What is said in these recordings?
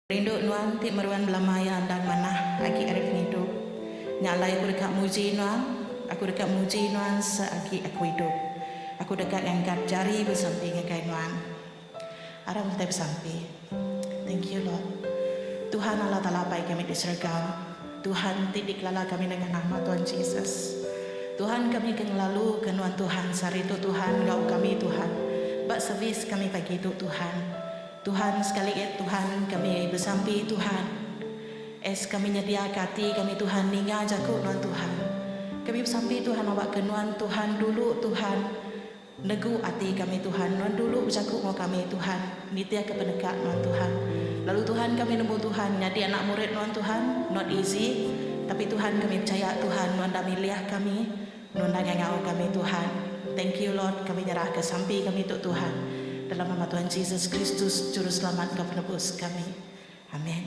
Rindu nuan ti meruan belamaya andang mana agi arif hidup. Nyalai aku dekat muji nuan, aku dekat muji nuan seagi aku hidup. Aku dekat angkat jari bersampi ngakai nuan. Aram kita bersampi. Thank you Lord. Tuhan Allah Ta'ala baik kami di surga. Tuhan tidik lala kami dengan nama Tuhan Yesus. Tuhan kami keng lalu kenuan Tuhan sari itu Tuhan gau kami Tuhan. Bak servis kami pagi itu Tuhan. Tuhan sekali Tuhan kami bersampi Tuhan. Es kami nyedia kati kami Tuhan ninga jaku nuan Tuhan. Kami bersampi Tuhan awak kenuan Tuhan dulu Tuhan. Negu hati kami Tuhan nuan dulu jaku mau kami Tuhan. Nitia kepenekat nuan Tuhan. Lalu Tuhan kami nemu Tuhan jadi anak murid nuan Tuhan. Not easy. Tapi Tuhan kami percaya Tuhan nuan dah milih kami. Nuan dah ngau kami Tuhan. Thank you Lord kami nyerah ke sampi kami untuk Tuhan. Dalam nama Tuhan Yesus Kristus, Juru Selamat dan Penebus kami. Amin.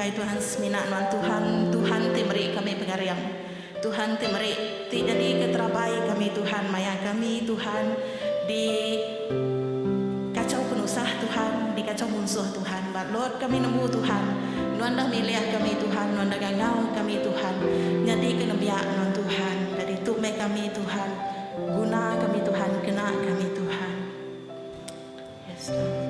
Tuhan semina nuan Tuhan, Tuhan timeri kami pengariang, Tuhan timeri ti jadi keterabai kami Tuhan, maya kami Tuhan di kacau penusah Tuhan, di kacau musuh Tuhan, but Lord kami nemu Tuhan, nuan dah milih kami Tuhan, nuan dah ngau kami Tuhan, jadi kenebiak nuan Tuhan, dari tume kami Tuhan, guna kami Tuhan, kena kami Tuhan. Yes Lord.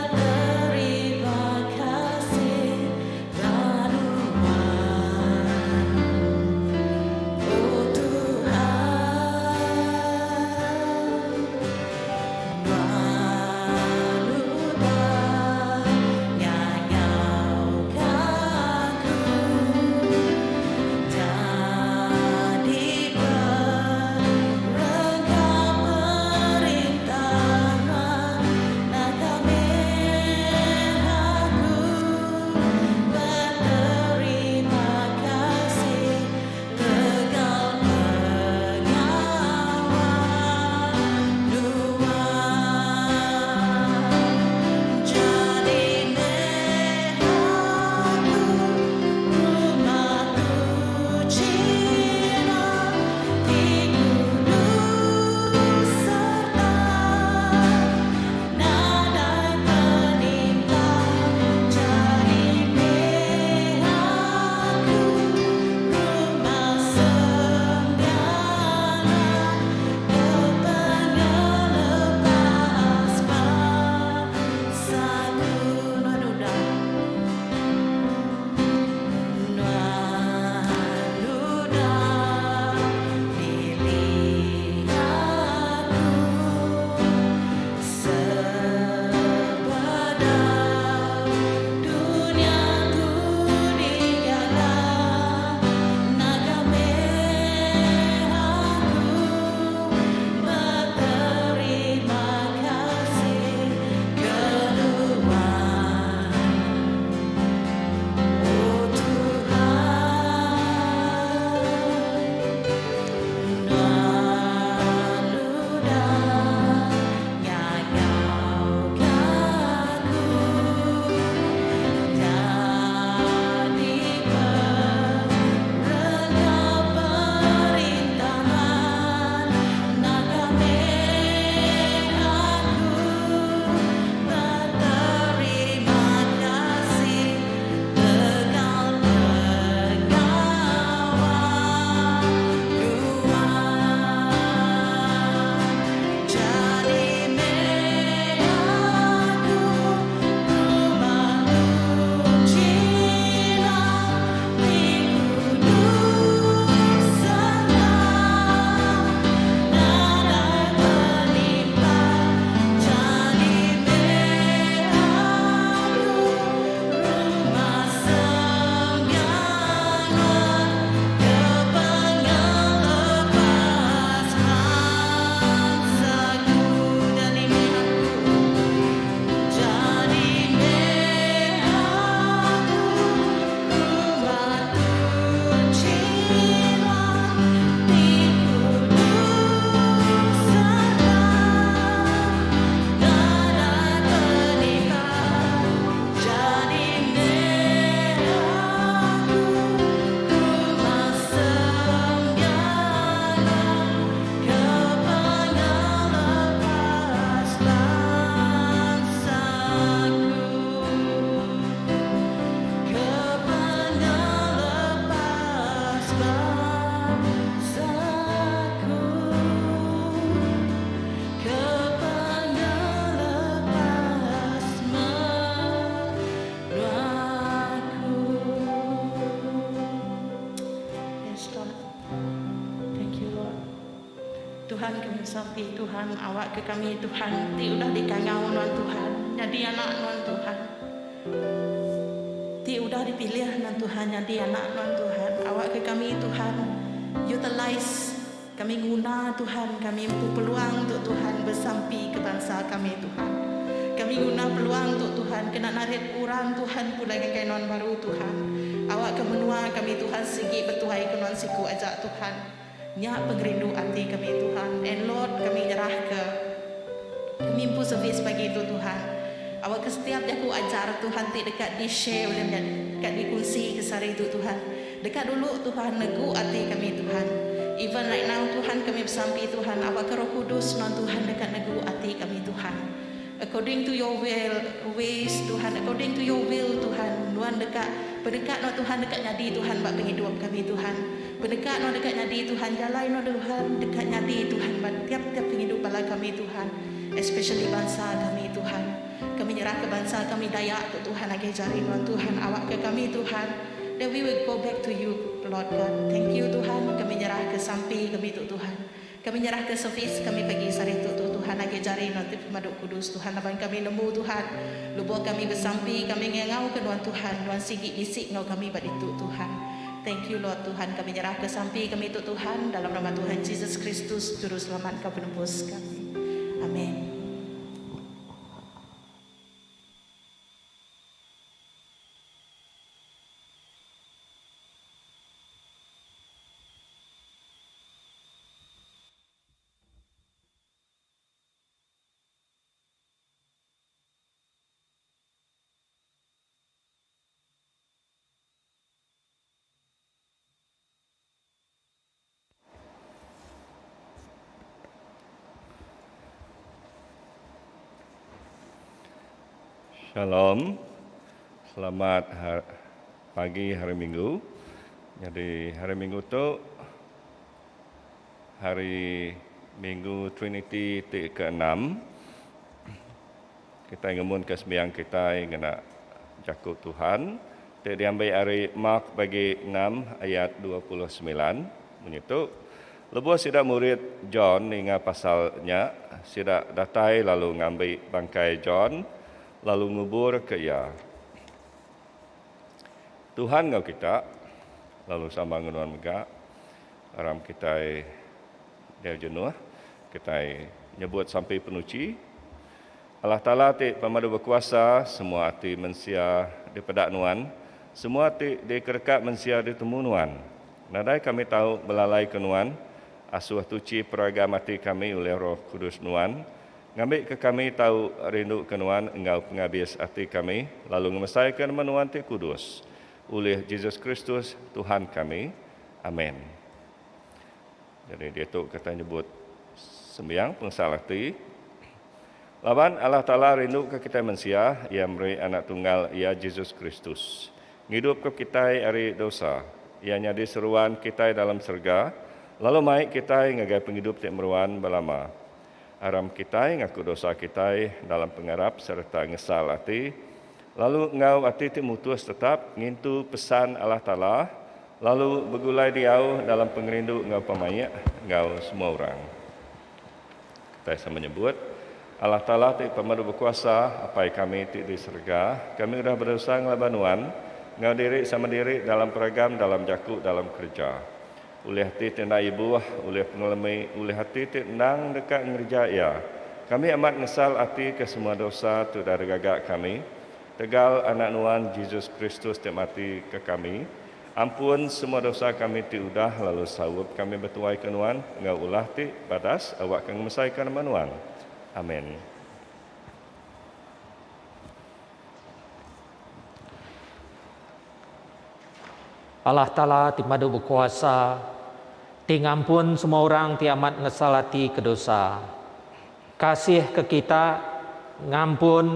Beriba besampi Tuhan, awak ke kami Tuhan, ti udah dikangau Tuhan Tuhan, jadi anak Tuhan. Ti udah dipilih Tuhan, jadi anak Tuhan. Awak ke kami Tuhan, utilize kami guna Tuhan, kami peluang untuk Tuhan besampi ke bangsa kami Tuhan. Kami guna peluang untuk Tuhan, kena narik orang Tuhan pula dengan kainan baru Tuhan. Awak ke menua kami Tuhan, segi betuhai kenon siku ajak Tuhan. Nyak pengerindu hati kami Tuhan. And Lord, kami nyerah ke kami impu servis pagi itu Tuhan. Awak ke setiap aku ajar Tuhan, ti dekat di share oleh dekat dikongsi kesari itu Tuhan. Dekat dulu Tuhan, negu hati kami Tuhan. Even right now Tuhan, kami bersampi Tuhan, awak ke Roh Kudus non Tuhan dekat negu hati kami Tuhan. According to your will, ways Tuhan, according to your will Tuhan, Tuhan berdekat no Tuhan, dekat nyadi Tuhan bak penghidup kami Tuhan. Berdekat no dekat nyadi Tuhan, jalan no Tuhan, dekat nyadi Tuhan bak tiap-tiap penghidup bala kami Tuhan, especially bangsa kami Tuhan. Kami nyerah ke bangsa kami Dayak Tuhan, lagi jari no Tuhan, awak ke kami Tuhan. Then we will go back to you, Lord God. Thank you Tuhan, kami nyerah ke sampi kami Tuhan. Kami nyerah ke servis kami pagi sari itu Tuhan, lagi jari nanti pemaduk kudus Tuhan, abang kami nemu Tuhan, lubuh kami bersampi, kami ngengau ke Tuhan, Tuhan sigi bisik ngau kami bad itu Tuhan. Thank you Lord Tuhan, kami nyerah ke sampi kami itu Tuhan, dalam nama Tuhan Yesus Kristus, Juru Selamat kau penembus kami. Amin. Shalom, selamat pagi hari Minggu. Jadi hari Minggu tu hari Minggu Trinity ke-6. Kita ngemun ke sembiang kita yang kena jakut Tuhan. Dia diambil hari Mark bagi 6 ayat 29. Menyitu, lebuh sidak murid John hingga pasalnya, sidak datai lalu ngambil bangkai John, lalu ngubur ke ia. Tuhan ngau kita, lalu sama ngunuan megak, aram kita dia jenuh, kita nyebut sampai penuci. Allah Ta'ala ti pemadu berkuasa, semua hati manusia di pedak nuan, semua hati di kerekat manusia di temu nuan. Nadai kami tahu belalai ke nuan, asuh tuci peragam hati kami oleh Roh Kudus nuan, ngambil ke kami tahu rindu kenuan engkau penghabis hati kami, lalu ngemesaikan menuan ti kudus. Oleh Yesus Kristus Tuhan kami. Amin. Jadi dia tu kata nyebut sembiang pengesal hati. Lawan Allah Ta'ala rindu ke kita manusia, ia memberi anak tunggal, ia Yesus Kristus. Ngidup ke kita hari dosa, ia nyadi seruan kita dalam surga, lalu maik kita ngagai penghidup ti meruan belama. Aram kita ngaku dosa kita dalam pengarap serta ngesal hati. Lalu ngau hati ti mutus tetap ngintu pesan Allah Ta'ala. Lalu begulai diau dalam pengerindu ngau pemayak, ngau semua orang. Kita sama menyebut Allah Ta'ala ti pemadu berkuasa, apa kami ti di surga. Kami sudah berdosa ngelabanuan, ngau diri sama diri dalam peragam, dalam jaku, dalam kerja. Oleh hati tenda ibu, oleh pengalami, oleh hati tendang dekat ngerja ia. Kami amat ngesal hati ke semua dosa tu dari gagak kami. Tegal anak nuan Yesus Kristus ti mati ke kami. Ampun semua dosa kami ti udah lalu sawub kami bertuai ke nuan. Ngau ulah ti badas awak kang mesaikan manuan. Amin. Allah Ta'ala ti madu berkuasa, ti ngampun semua orang ti amat ngesalati ke dosa. Kasih ke kita, ngampun,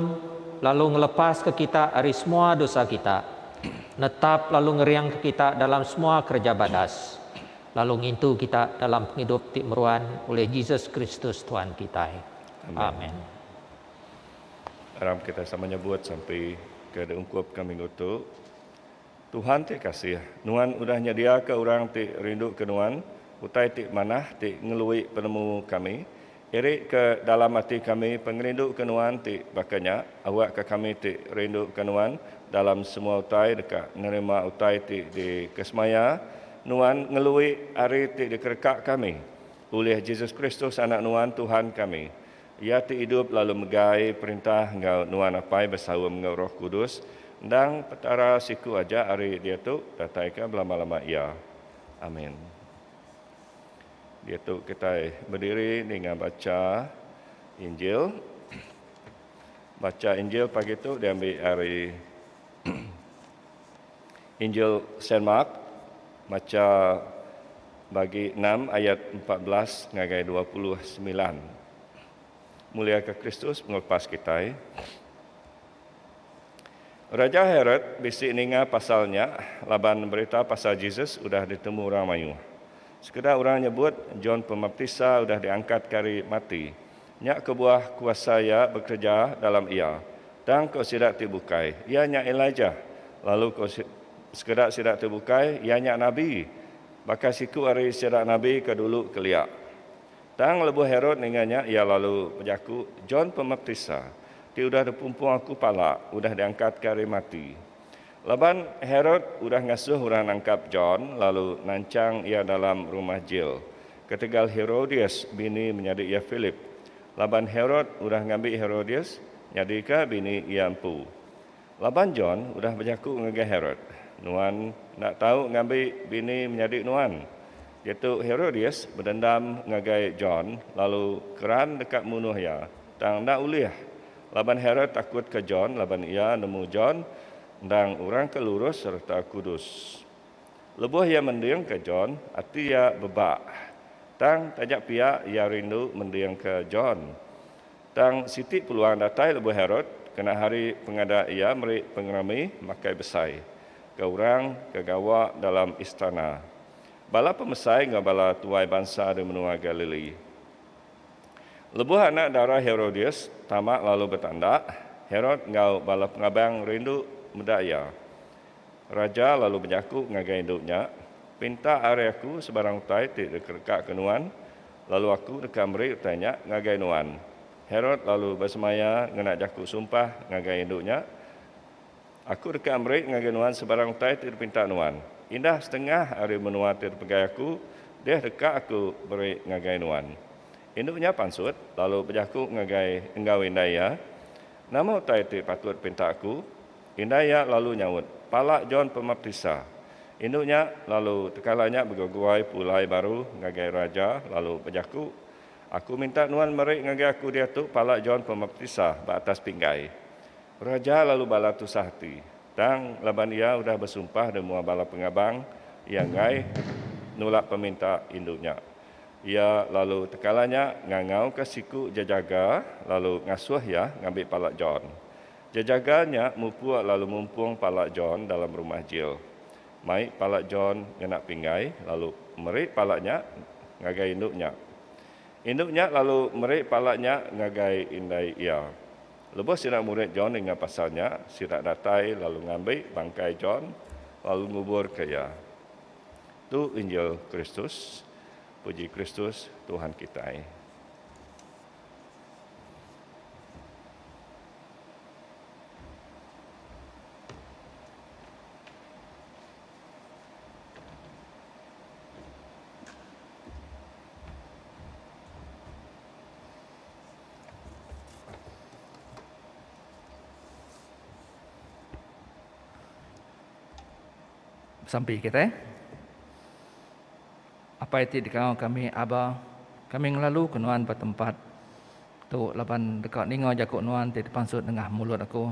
lalu ngelepas ke kita dari semua dosa kita. Netap lalu ngeriang ke kita dalam semua kerja badas. Lalu ngintu kita dalam hidup ti meruan oleh Yesus Kristus Tuhan kita. Amin. Aram kita sama nyebut sampai ke ungkup kami ngutu. Tuhan ti kasih, nuan udah nyedia ke orang ti rindu ke nuan, utai ti manah ti ngelui penemu kami, Irik ke dalam hati kami pengerindu kenuan ti bakanya, awak ke kami ti rindu kenuan dalam semua utai dekat nerima utai ti di kesemaya, nuan ngelui hari ti dikerekak kami. Oleh Yesus Kristus anak nuan Tuhan kami. Ia ti hidup lalu megai perintah ngau nuan apai bersama ngau Roh Kudus, dan petara siku aja hari dia tu dataikan belama-lama ia. Amin. Dia tu kita berdiri dengan baca Injil. Baca Injil pagi tu diambil hari Injil Saint Mark, baca bagi 6 ayat 14 ngagai 29. Mulia ke Kristus melepas kita. Raja Herod bisik ninga pasalnya, laban berita pasal Jesus sudah ditemu orang mayu. Sekedar orang nyebut John Pembaptisa sudah diangkat kari mati. Nyak kebuah kuasa ia bekerja dalam ia. Dan kau sidak terbukai, ia nyak Elijah. Lalu kau sekedar sidak terbukai, ia nyak Nabi. Bakal siku hari sidak Nabi ke dulu keliak. Dan lebuh Herod ninganya ia lalu berjaku John Pembaptisa. Dia sudah dipumpung aku palak, sudah diangkat kari mati. Laban Herod sudah ngasuh orang nangkap John, lalu nancang ia dalam rumah jail. Ketegal Herodias, bini menjadi ia Philip. Laban Herod sudah ngambil Herodias, nyadika bini ia empu. Laban John sudah berjaku dengan Herod. Nuan nak tahu ngambil bini menjadi nuan. Iaitu Herodias berdendam ngagai John, lalu keran dekat munuh ia. Dan nak ulih. Laban Herod takut ke John, laban ia nemu John, dan orang kelurus serta kudus. Lebuh ia mendiang ke John, hati ia bebak. Tang tajak pihak ia rindu mendiang ke John. Tang sitik peluang datai lebuh Herod, kena hari pengada ia merik pengerami makai besai. Ke orang ke gawak dalam istana. Bala pemesai ngah bala tuai bangsa di menua Galilea. Lebuh anak darah Herodias tamak lalu bertanda, Herod ngau bala pengabang rindu medaya. Raja lalu berjaku ngagai induknya, pinta are aku sebarang utai tidak dekat kenuan, lalu aku dekat merik tanya ngagai nuan. Herod lalu bersemaya nganak jaku sumpah ngagai induknya, aku dekat merik ngagai nuan sebarang utai tidak pinta nuan. Indah setengah hari menua tidak pegai aku, dia dekat aku beri ngagai nuan. Induknya pansut, lalu berjaku ngagai engkau Indaya. Nama utai itu patut pinta aku. Indaya lalu nyawut, palak John Pembaptisa. Induknya lalu tekalanya berguai pulai baru ngagai raja, lalu berjaku. Aku minta nuan merik ngagai aku dia tu palak John Pembaptisa batas pinggai. Raja lalu bala tu sahti. Dan laban ia sudah bersumpah demu bala pengabang yang ngai nolak peminta induknya. Ia lalu tekalanya ngangau ke siku jajaga, lalu ngasuh ya ngambil palak John. Jajaganya mupuak lalu mumpung palak John dalam rumah jail. Mai palak John nak pinggai, lalu merik palaknya ngagai induknya. Induknya lalu merik palaknya ngagai indai ia. Lepas sidak murid John dengan pasalnya, sidak datai lalu ngambil bangkai John, lalu ngubur ke ia. Itu Injil Kristus. Puji Kristus, Tuhan kita. Sampai kita apa itu dikau kami aba kami ngelalu ke nuan bertempat tu laban dekat ningo jakuk nuan di depan sud tengah mulut aku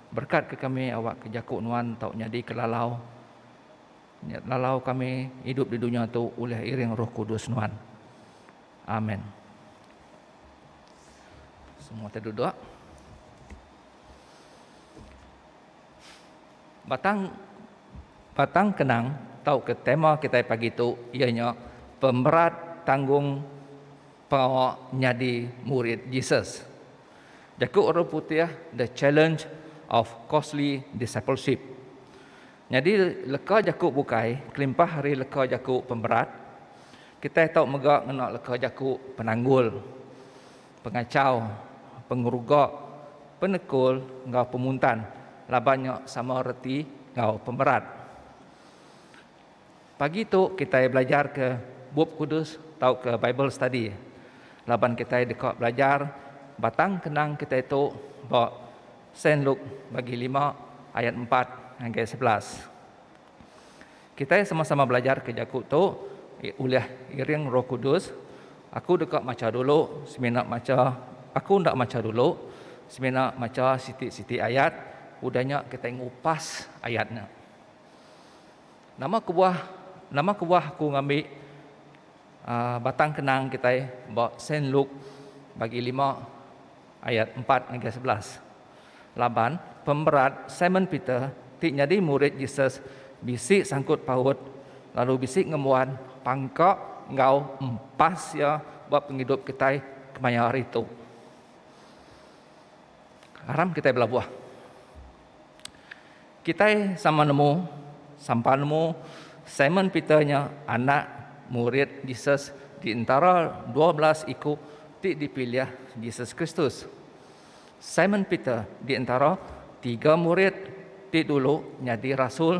berkat ke kami awak ke jakuk nuan tau nyadi ke lalau kami hidup di dunia tu oleh iring Roh Kudus nuan. Amin. Semua terduduk. Batang kenang tahu ke tema kita pagi tu ianya pemberat tanggung pengawak nyadi murid Yesus. Jakuk Roh Putih the challenge of costly discipleship. Jadi leka jakuk bukai kelimpah hari leka jakuk pemberat. Kita tahu megak ngenak leka jakuk penanggul. pengacau, pengurugok, penekul, ngau pemuntan, labannya sama reti ngau pemerat. Pagi tu kita belajar ke Buku Kudus, tahu ke Bible study. Laban kita dekat belajar batang kenang kita itu bawa Saint Luke bagi 5 ayat 4 hingga 11. Kita sama-sama belajar ke Jakub tu oleh iring Roh Kudus. Aku dekat maca dulu, seminat maca. Aku ndak maca dulu, seminat maca siti-siti ayat. Udahnya kita ngupas ayatnya. Nama kebuah aku ngambil batang kenang kita bawa Saint Luke bagi 5 ayat 4 hingga 11. Laban pemberat Simon Peter tik jadi murid Yesus bisik sangkut paut lalu bisik ngemuan pangkok ngau empas ya buat penghidup kita kemaya hari itu. Haram kita belabuah. Kita sampai nemu Simon Peternya anak murid Yesus di antara 12 ikut tik dipilih Yesus Kristus. Simon Peter di antara 3 murid tik dulu jadi rasul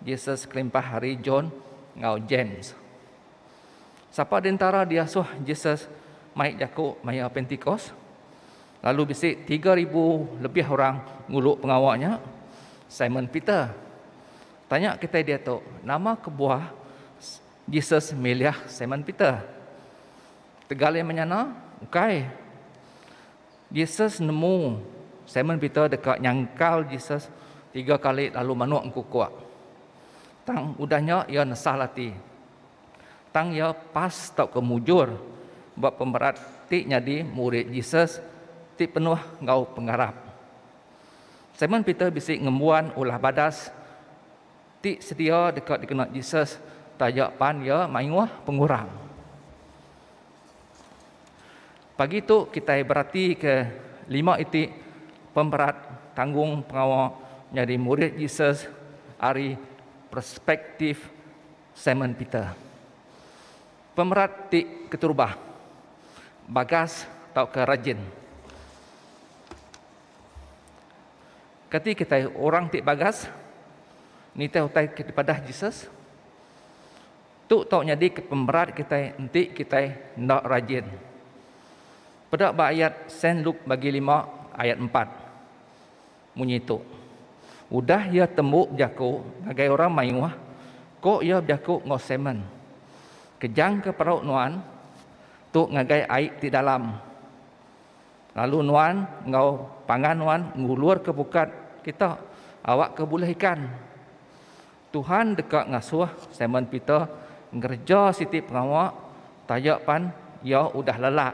Yesus kelimpah hari John ngau James. Siapa di antara dia suh Yesus mai Jakub maya Pentecost. Lalu bisik 3,000 lebih orang nguluk pengawalnya. Simon Peter. Tanya kita dia tu, nama kebuah Yesus milih Simon Peter. Tegal yang menyana, okay. Yesus nemu Simon Peter dekat nyangkal Yesus 3 kali lalu manuk engku kuat. Tang udahnya ia nesah lati. Tang ia pas tak kemujur buat pemberat tik jadi murid Yesus tik penuh ngau pengharap. Simon Peter bisik ngembuan ulah badas tik sedia dekat dikenal Yesus tajak pan ia mainguah pengurang. Pagi tu kita berarti ke 5 itik pemberat tanggung pengawal jadi murid Yesus hari perspektif Simon Peter. Pemerat tik keturubah. Bagas tau ke rajin. Ketika kita orang tik bagas, ni tahu kepada Yesus. Tu tau jadi ke pemerat kita entik kita nak rajin. Pada ayat Saint Luke bagi 5 ayat 4. Bunyi tu. Udah ia tembuk Jakub bagai orang mayuah. Kok ia Jakub ngau Simon. Kejang ke perut nuan tu ngagai air di dalam. Lalu nuan ngau pangan nuan ngulur ke bukat kita awak kebolehkan. Tuhan dekat ngasuh Simon Peter ngerja siti pengawak tajak pan ia udah lelak.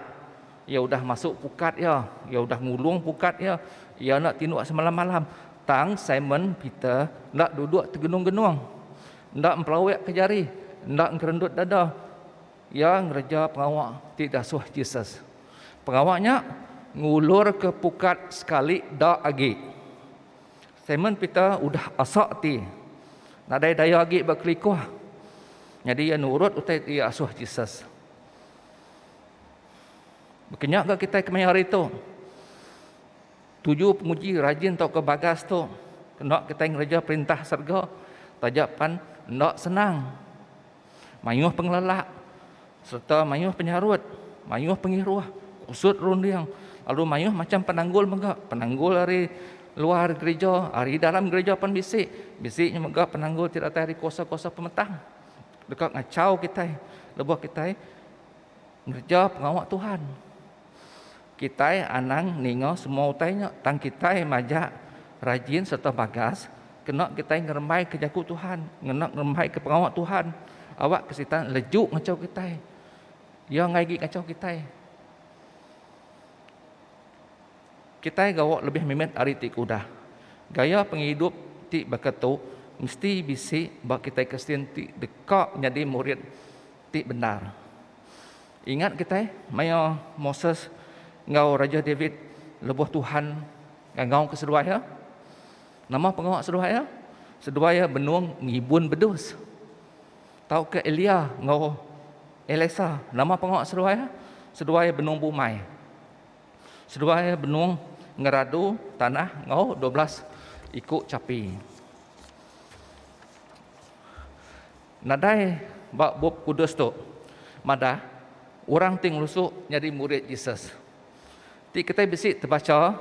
Ia udah masuk pukat ya, ia udah ngulung pukat ya. Ia nak tinuk semalam-malam. Tang Simon Peter nak duduk tergenung-genung. Nak empelawek ke jari, nak ngerendut dada. Ia ngerja pengawak tidak suh Yesus. Pengawaknya ngulur ke pukat sekali dak agi. Simon Peter udah asak ti. Nak daya agi berkelikuh. Jadi ia nurut utai ia asuh Yesus. Berkenyak ke kita kemai hari itu. 7 penguji rajin tau ke bagas tu. Nak kita ngereja perintah serga. Tajapan nak senang. Mayuh pengelelak. Serta mayuh penyarut. Mayuh pengiruah. Usut rundiang. Lalu mayuh macam penanggul megak. Penanggul hari luar gereja. Hari dalam gereja pun bisik. Bisiknya megak penanggul tidak tahu hari kuasa-kuasa pemetang. Dekat ngacau kita. Lebuh kita ngerja pengawak Tuhan. Kita anang ningo semua utainya tang kita majak rajin serta bagas kena kita ngeremai ke Jakub Tuhan, kena ngeremai ke pengawak Tuhan. Awak kesitan lejuk ngacau kita. Ya ngaigi ngacau kita. Kita gawak lebih mimet hari tik udah. Gaya penghidup tik berketu mesti bisi bak kita Kristian tik dekat jadi murid tik benar. Ingat kita maya Moses ngau Raja David lebuh Tuhan ngau ke seduaya. Nama pengawak seduaya? Seduaya benung ngibun bedus. Tahu ke Elia ngau Elisa. Nama pengawak seduaya? Seduaya benung bumai. Sedua benung ngeradu tanah ngau 12 ikut capi. Nadai bak Bob Kudus tu mada orang ting lusuk jadi murid Yesus. Ti kita bisi terbaca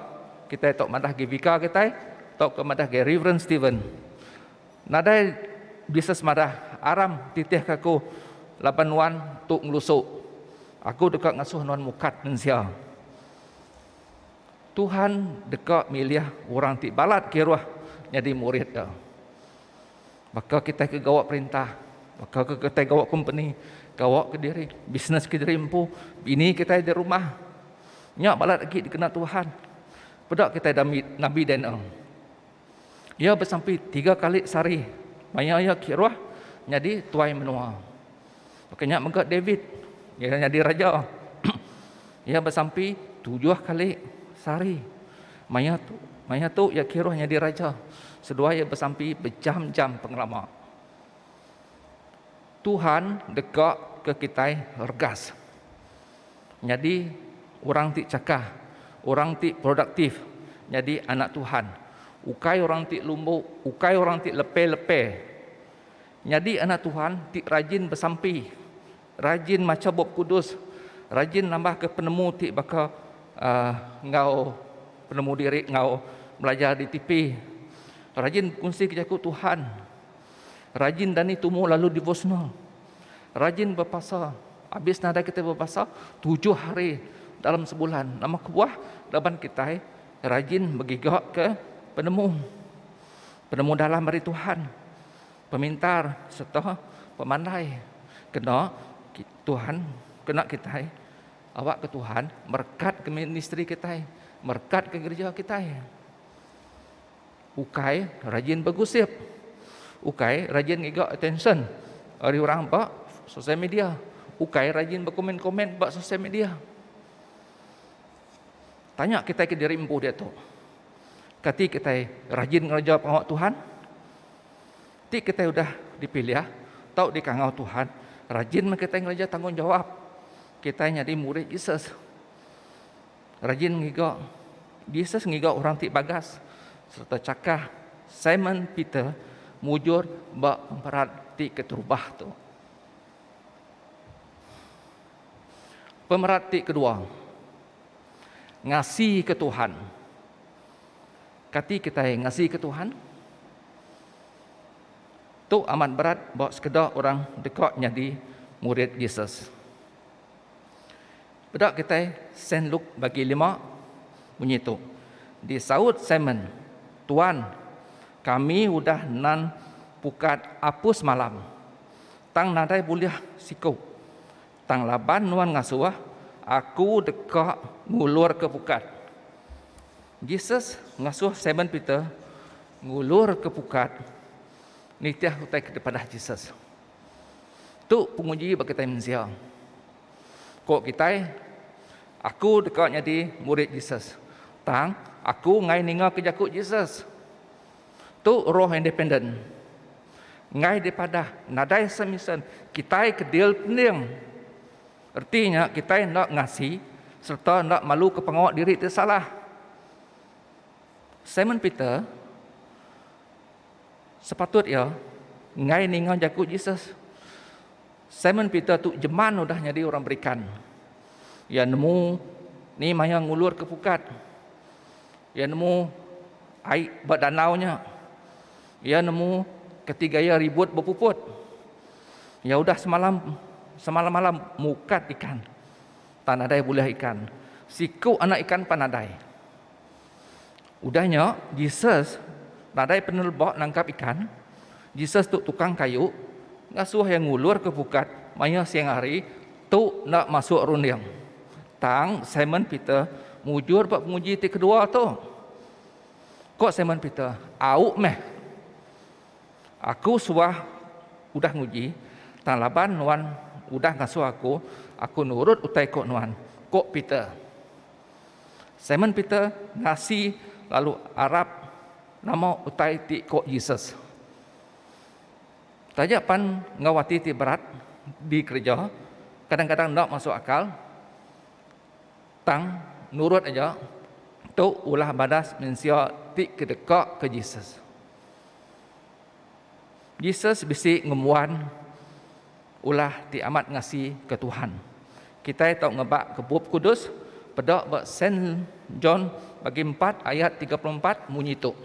kita tok madah Givika kita tok ke madah Reverend Stephen. Nadai Yesus madah aram titih kaku laban wan tuk ngelusuk. Aku dekat ngasuh nuan mukat nensia. Tuhan dekat milih orang ti balat kiruah jadi murid dah. Maka kita ke gawak perintah, maka kita gawak company, gawak ke diri, bisnes ke diri empu, bini kita di rumah. Nyak balat lagi dikena Tuhan. Pedak kita Nabi Daniel. Ia bersampai 3 kali sehari. Maya ia kiruah jadi tuai menua. Makanya megak David, ia jadi raja. Ia bersampai 7 kali sehari. Maya tu ia kiruah jadi raja. Sedua ia bersampai berjam-jam pengalaman. Tuhan dekat ke kita regas. Jadi orang ti cakah, orang ti produktif. Jadi anak Tuhan. Ukai orang ti lumbuk, ukai orang ti lepe-lepe. Jadi anak Tuhan ti rajin bersampai, rajin macam Bob Kudus, rajin nambah ke penemu ti baka ngau penemu diri ngau belajar di TV. Rajin kongsi kejaku Tuhan. Rajin dani tumu lalu devotional. Rajin berpuasa. Habis nada kita berpuasa 7 hari dalam sebulan. Nama kebuah laban kita rajin bergigak ke penemu. Penemu dalam hari Tuhan. Pemintar serta pemandai. Kena Tuhan, kena kita awak ke Tuhan, berkat ke ministry kita, berkat ke gereja kita. Ukai rajin bergosip. Ukai rajin ngigak attention dari orang pak sosial media. Ukai rajin berkomen-komen pak sosial media. Tanya kita ke diri empu dia tu. Kati kita rajin ngejawab awak Tuhan. Ti kita udah dipilih, tahu di kangau Tuhan. Rajin kita ngejawab tanggungjawab. Kita jadi murid Yesus. Rajin ngigak. Yesus ngigak orang ti bagas. Serta cakah Simon Peter mujur bak pemerhati keterubah tu. Pemerhati kedua, ngasih ke Tuhan. Kati kita ngasih ke Tuhan, tu amat berat bawa sekedar orang dekat jadi murid Yesus. Bedak kita Saint Luke bagi 5 bunyi tu. Di saud Simon, Tuan, kami udah nan pukat apus malam. Tang nadai boleh siku. Tang laban nuan ngasuah, aku dekat ngulur ke pukat. Yesus ngasuh Simon Peter ngulur ke pukat. Nitiah utai kepada Yesus. Tu penguji bagi kita mensia. Kok kita, aku dekat jadi murid Yesus. Tang, aku ngai ninga kejakut Yesus. Tu roh independen. Ngai daripada nadai semisen kita kedil pening. Artinya kita nak ngasih serta nak malu ke pengawak diri itu salah. Simon Peter sepatutnya ngai ninga jakut Yesus. Simon Peter tu jeman udah jadi orang berikan. Ya nemu ni maya ngulur ke pukat. Ya nemu air berdanaunya. Ya nemu ketiga ya ribut berpuput. Ya udah semalam mukat ikan. Tanadai boleh ikan. Siku anak ikan panadai. Udahnya Jesus nadai penelbok nangkap ikan. Jesus tu tukang kayu. Ngasuh yang ngulur ke pukat. Maya siang hari tu nak masuk runding. Tang Simon Peter mujur pak penguji ti kedua tu. Kok Simon Peter, au meh. Aku suah udah nguji, tang laban nuan udah ngasuh aku nurut utai kok nuan. Kok Peter. Simon Peter ngasih lalu Arab nama utai ti kok Yesus. Tajapan ngawati ti berat di gereja, kadang-kadang nak masuk akal. Tang nurut aja tu ulah badas mensia ti kedekak ke Jesus. Jesus bisi ngemuan ulah ti amat ngasih ke Tuhan. Kita tahu ngebak ke bab kudus pedak bak Saint John bagi 4 ayat 34 bunyi tu.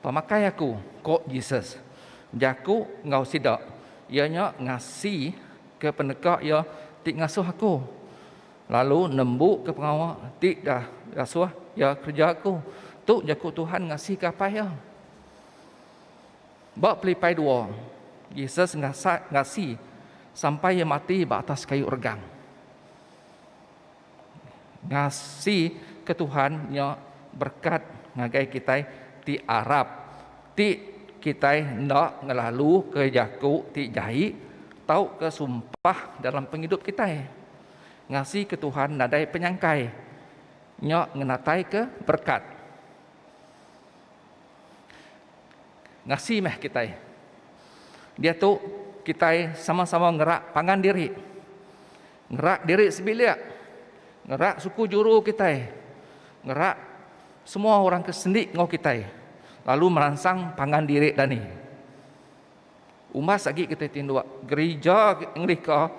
Pemakai aku kok Jesus. Jaku ngau sidak. Ianya ngasih ke penekak ya ti ngasuh aku. Lalu nembuk ke pengawal ti dah ngasuh ya kerja aku. Tu jaku Tuhan ngasih ke apa ya? Bak pelipai 2. Jesus ngasih sampai ia mati batas kayu regang. Ngasih ke Tuhan nya berkat ngagai kita ti Arab. Ti kita nak ngelalu ke jaku ti jahi tau ke sumpah dalam penghidup kita. Ngasih ke Tuhan nadai penyangkai. Nya ngenatai ke berkat. Ngasih meh kita. Dia tu kita sama-sama ngerak pangan diri. Ngerak diri sebilik. Ngerak suku juru kita. Ngerak semua orang kesendik ngau kita. Lalu merangsang pangan diri dani. Umas lagi kita tinduk gereja Anglika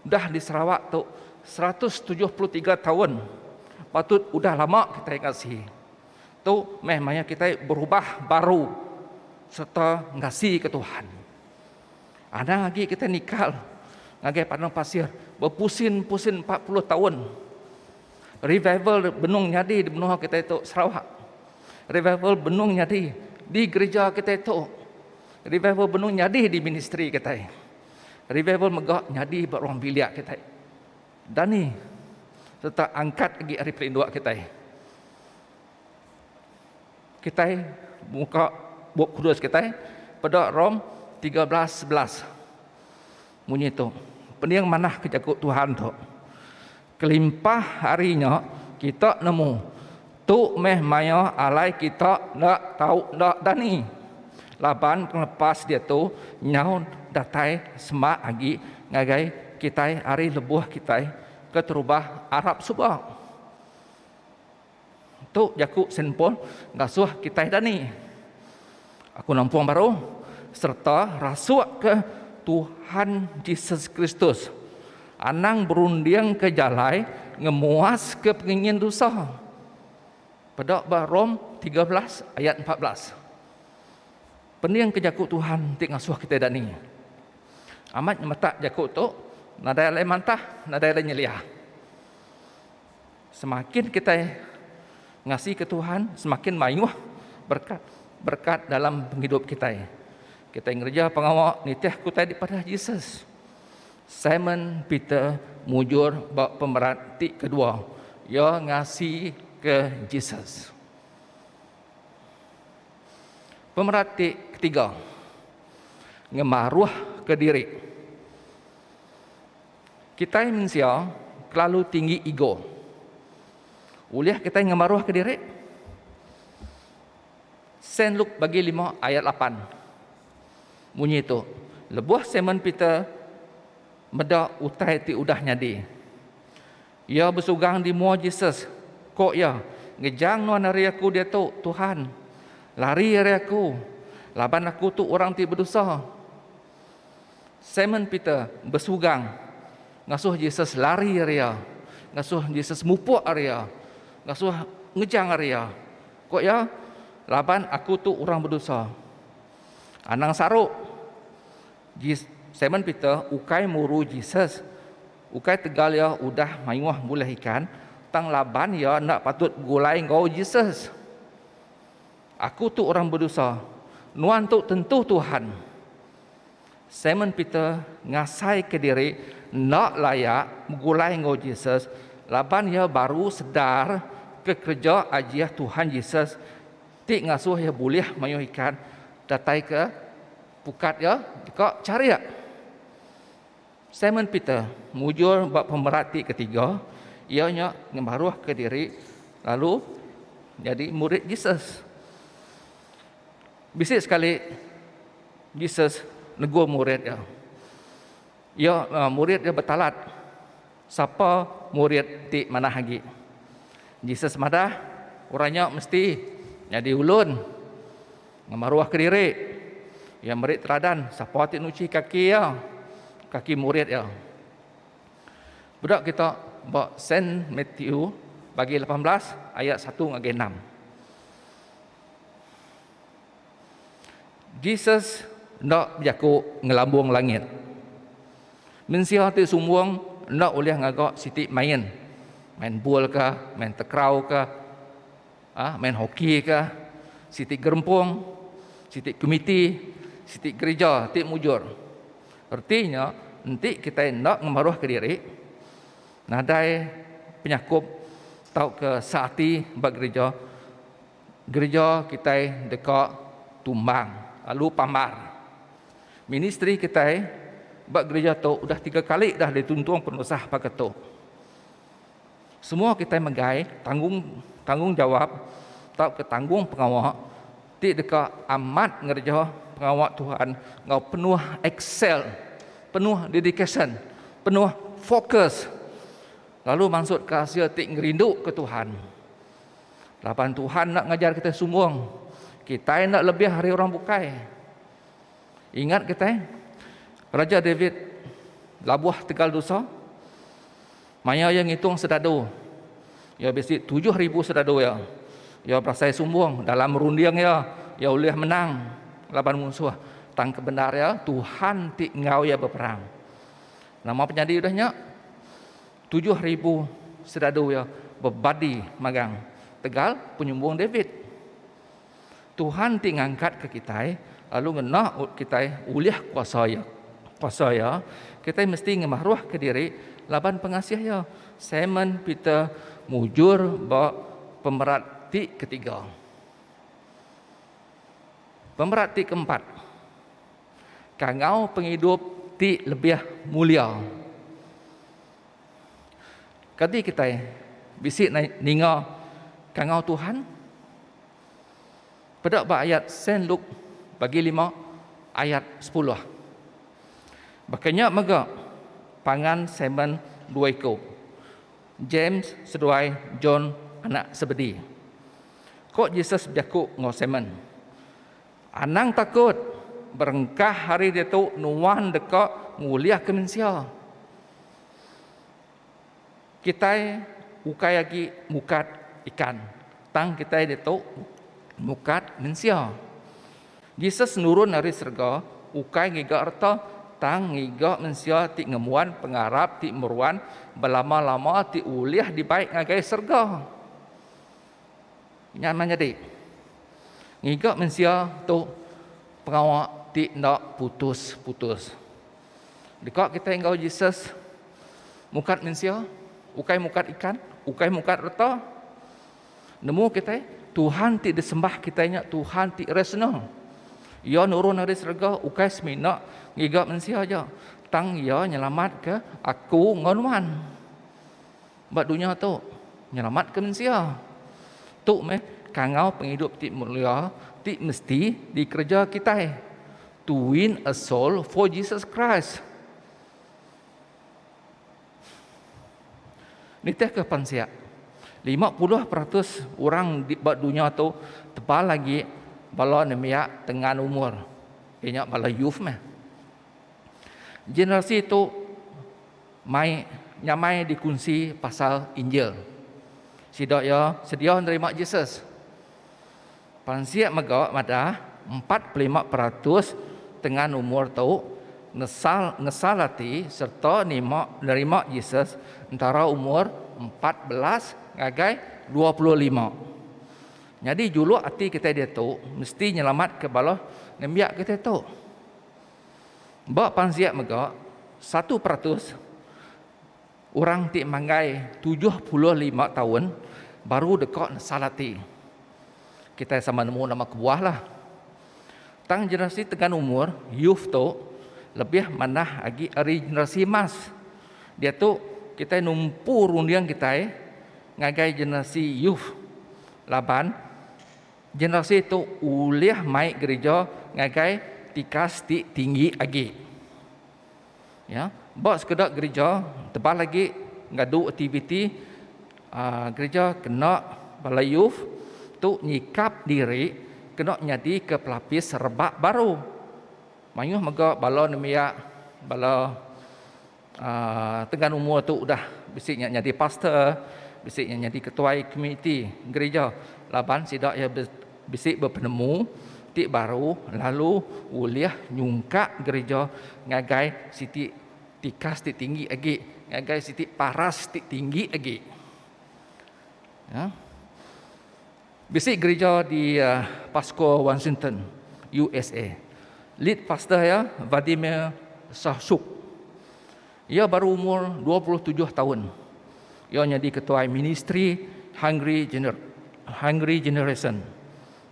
dah di Sarawak tu 173 tahun. Patut udah lama kita ngasih. Tu memangnya kita berubah baru serta ngasih ke Tuhan. Ada lagi kita nikal ngagai padang pasir berpusin-pusin 40 tahun. Revival benung nyadi di benua kita itu Sarawak. Revival benung nyadi di gereja kita itu. Revival benung nyadi di ministry kita. Revival megak nyadi beruang biliak kita. Dan ni serta angkat lagi hari pelinduk kita. Kita buka buku kudus kita pada Rom 13:11 bunyi tu. Pening manah kejakut Tuhan tu. Kelimpah harinya kita nemu tu meh maya alai kita nak tahu nak dani. Laban lepas dia tu nyau datai semak lagi ngagai kita hari lebuh kita ke terubah Arab subah. Tu jakut senpon ngasuh kita dani. Aku nampung baru serta rasuak ke Tuhan Yesus Kristus. Anang berunding ke jalai ngemuas ke pengingin dosa. Pada Rom 13 ayat 14. Pening ke jakut Tuhan tik ngasuh kita dak ni. Amat metak jakut tu nadai lai mantah, nadai lai nyeliah. Semakin kita ngasih ke Tuhan, semakin mayuh berkat dalam penghidup kita. Kita ngerja pengawal nitih kutai daripada Jesus. Simon Peter mujur bak pemerhati kedua. Ia ngasih ke Jesus. Pemerhati ketiga. Ngemaruh ke diri. Kita manusia terlalu tinggi ego. Uliah kita ngemaruh ke diri. Saint Luke bagi 5 ayat 8. Bunyi itu. Lebuh Simon Peter medak utai ti udah nyadi. Ia bersugang di mua Jesus. Kok ya? Ngejang nuan hari aku dia tu Tuhan. Lari hari aku. Laban aku tu orang ti berdosa. Simon Peter bersugang. Ngasuh Jesus lari hari ya. Ngasuh Jesus mupuk hari ya. Ngasuh ngejang hari ya. Kok ya? Laban aku tu orang berdosa. Anang saruk. Simon Peter ukai muru Jesus. Ukai tegal ya udah mayuah mulai ikan. Tang laban ya nak patut gulai ngau Jesus. Aku tu orang berdosa. Nuan tu tentu Tuhan. Simon Peter ngasai ke diri nak layak gulai ngau Jesus. Laban ya baru sedar ke kerja ajiah Tuhan Jesus. Tik ngasuh ya boleh mayuh ikan. Datai ke pukat ya kok cari ya. Simon Peter mujur bab pemerhati ketiga, ianya ngemaruh ke diri lalu jadi murid Jesus. Bisik sekali Jesus negur murid ya. Ya murid dia bertalat. Siapa murid ti mana lagi? Jesus madah orangnya mesti jadi ulun ngamaruah ke diri yang murid teladan siapa tik nuci kaki ya kaki murid ya. Budak kita bawa Saint Matthew bagi 18 ayat 1 ngagi 6. Jesus nak berjaku ngelambung langit. Mensia ti sumbuang nak oleh ngagak siti main bola ke, main takraw ke, main hoki ke, siti gerempung, siti komiti, siti gereja, ti mujur. Artinya nanti kita nak ngemaruah ke diri, nadai penyakup tau ke saati bag gereja kita dekat tumbang, lalu pamar. Ministry kita bak gereja tu udah 3 kali dah dituntung penusah pakai tu. Semua kita megai tanggung jawab tak ke tanggung pengawal ti dekat amat ngerja pengawal Tuhan ngau penuh excel, penuh dedication, penuh fokus. Lalu maksud ke Asia ti ngerindu ke Tuhan. Lapan Tuhan nak ngajar kita semua. Kita nak lebih hari orang bukai. Ingat kita Raja David labuh tegal dosa. Maya yang hitung sedadu. Ya besi 7,000 sedadu ya. Ya berasai sumbung dalam rundiang ya. Ya boleh menang laban musuh. Tang kebenar ya Tuhan ti ngau ya berperang. Nama penyadi udahnya 7,000 sedadu ya berbadi magang. Tegal penyumbung David. Tuhan ti ngangkat ke kita lalu ngena kita uliah kuasa ya kita mesti ngemahruah ke diri laban pengasih ya Simon Peter mujur ba pemerat ti ketiga. Pemerat ti keempat kangau penghidup ti lebih mulia. Kadi kita bisik ninga kangau Tuhan pada ayat Saint Luke bagi 5 ayat 10. Bakanya mega pangan Simon 2 ekor. James seduai John anak sebedi. Kok Yesus berjaku ngau Simon. Anang takut berengkah hari dia tu nuan dekat nguliah ke mensia. Kita ukai lagi mukat ikan. Tang kita dia tu mukat mensia. Jesus nurun dari surga, ukai ngiga arta, tang ngiga mensia ti ngemuan pengarap ti meruan, belama-lama ti uliah di baik ngagai surga. Nyaman jadi. Ngiga mensia tu pengawak ti nak putus-putus. Dekat kita engkau Jesus mukat mensia, ukai mukat ikan, ukai mukat arta. Nemu kita Tuhan ti disembah kitanya, Tuhan ti resna. Ya nurun dari surga ukai semina ngigak mensia aja. Tang ya nyelamat ke aku ngonuan. Bak dunia tu nyelamat ke mensia. Tu meh kangau penghidup ti mulia ti mesti dikerja kita. To win a soul for Jesus Christ. Niteh ke pansia. 50% orang di bak dunia tu tebal lagi bala nemia tengah umur. Banyak bala youth mah. Generasi itu nyamai dikunci pasal Injil. Sidak ya sedia menerima Jesus. Pansiak mega madah 45% tengah umur tu ngesalati serta menerima Jesus antara umur 14 ngagai 25. Jadi julu hati kita dia tu mesti nyelamat ke bala nembiak kita tu. Bak pansiak mega 1% orang ti manggai 75 tahun baru dekat salati. Kita sama nemu nama kebuah lah. Tang generasi tekan umur youth tu lebih manah lagi hari generasi emas. Dia tu kita numpu rundiang kita ngagai generasi youth. Laban generasi itu uliah mai gereja ngagai tikas ti tinggi lagi. Ya, bak sekedar gereja tebal lagi ngadu aktiviti gereja kena bala youth tu nyikap diri kena jadi ke pelapis rebak baru. Mayuh mega bala nemia bala tengah umur tu udah bisiknya jadi pastor, bisiknya jadi ketua komiti gereja. Laban sidak ya bisik berpenemu tik baru lalu uliah nyungkak gereja ngagai siti tikas tik tinggi lagi, ngagai siti paras tik tinggi lagi. Ya. Bisik gereja di Pasco, Washington, USA. Lead pastor ya Vladimir Sahsuk. Ia baru umur 27 tahun. Ia jadi ketua ministry Hungry Generation.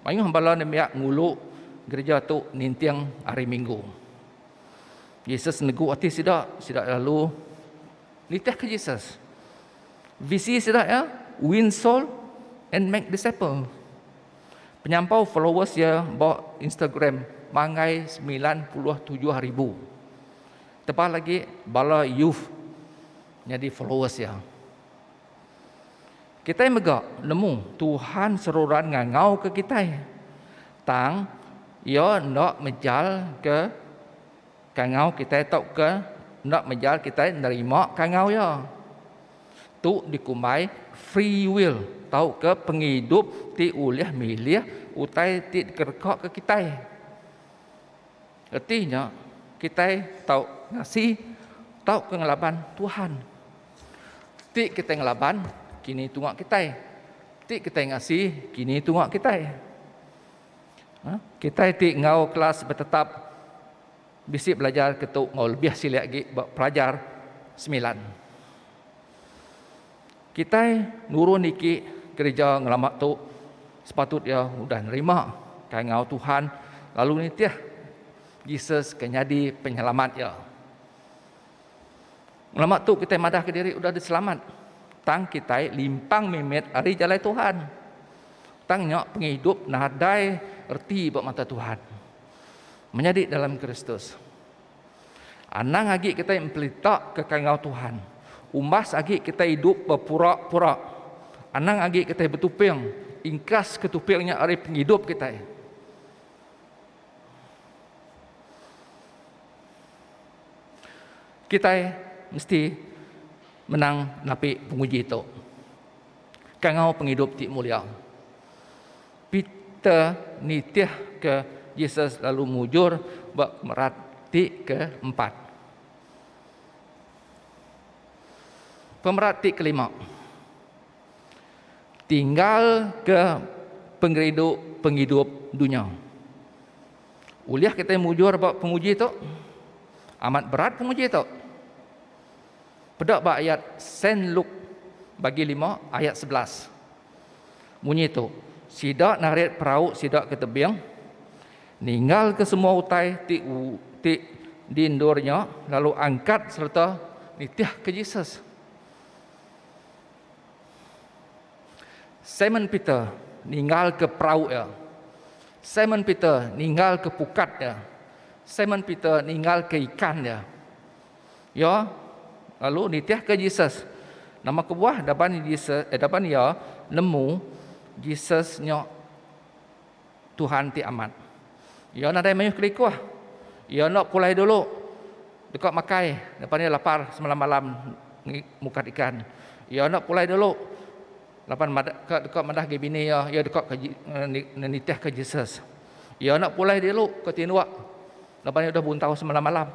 Mayuh bala nemiak ngulu gereja tu nintiang hari Minggu. Yesus negu hati sidak lalu nitah ke Yesus. Visi sidak ya, win soul and make disciple. Penyampau followers ya bawa Instagram mangai 97,000. Tepat lagi bala youth jadi followers ya. Kita megak nemu Tuhan seruran ngangau ke kita. Tang ia nak menjal ke kangau kita tak ke nak menjal kita nerima kangau ya. Tu dikumai free will, tahu ke penghidup ti uliah milih utai ti kerkok ke kita. Artinya kita tahu ngasih tahu pengalaman Tuhan. Ti kita ngelaban kini tungak kita. Ti kita ngasih kini tungak kita. Kita ti ngau kelas bertetap bisik belajar ketuk ngau lebih sili lagi pelajar 9. Kita nurun iki gereja ngelamak tu sepatutnya udah nerima kai ngau Tuhan lalu nitiah Yesus kenyadi penyelamat ya. Ngelamak tu kita madah ke diri udah diselamat. Tang kita limpang memet hari jalan Tuhan. Tang nyok penghidup nadai erti buat mata Tuhan. Menjadi dalam Kristus. Anang agi kita mempelitak ke kangau Tuhan. Umas agi kita hidup berpura-pura. Anang agi kita bertuping. Ingkas ketupingnya hari penghidup kita. Kita mesti menang napi penguji itu. Kangau penghidup ti mulia. Peter nitiah ke Yesus lalu mujur bak merat ti ke-4. Pemerat ti ke-5. Tinggal ke penghidup dunia. Uliah kita mujur bak penguji itu. Amat berat penguji itu. Pedak bak ayat Saint Luke bagi 5 ayat 11. Bunyi itu, sidak narik perahu sidak ke tebing, ninggal ke semua utai ti dindurnya, lalu angkat serta nitiah ke Yesus. Simon Peter ninggal ke perahu ya. Simon Peter ninggal ke pukat ya. Simon Peter ninggal ke ikan ya. Ya, lalu nitiah ke Yesus. Nama kebuah dapan Yesus dapan ya nemu Yesus nyo Tuhan ti amat. Ya nadai mayuh kelikuah. Ya nak pulai dulu. Dekat makai, depan dia lapar semalam malam mukat ikan. Ya nak pulai dulu. Lapan dekat madah ke bini ya dekat ke nitiah ke Yesus. Ya nak pulai dulu ke tinuak. Lapan dia dah buntau semalam malam.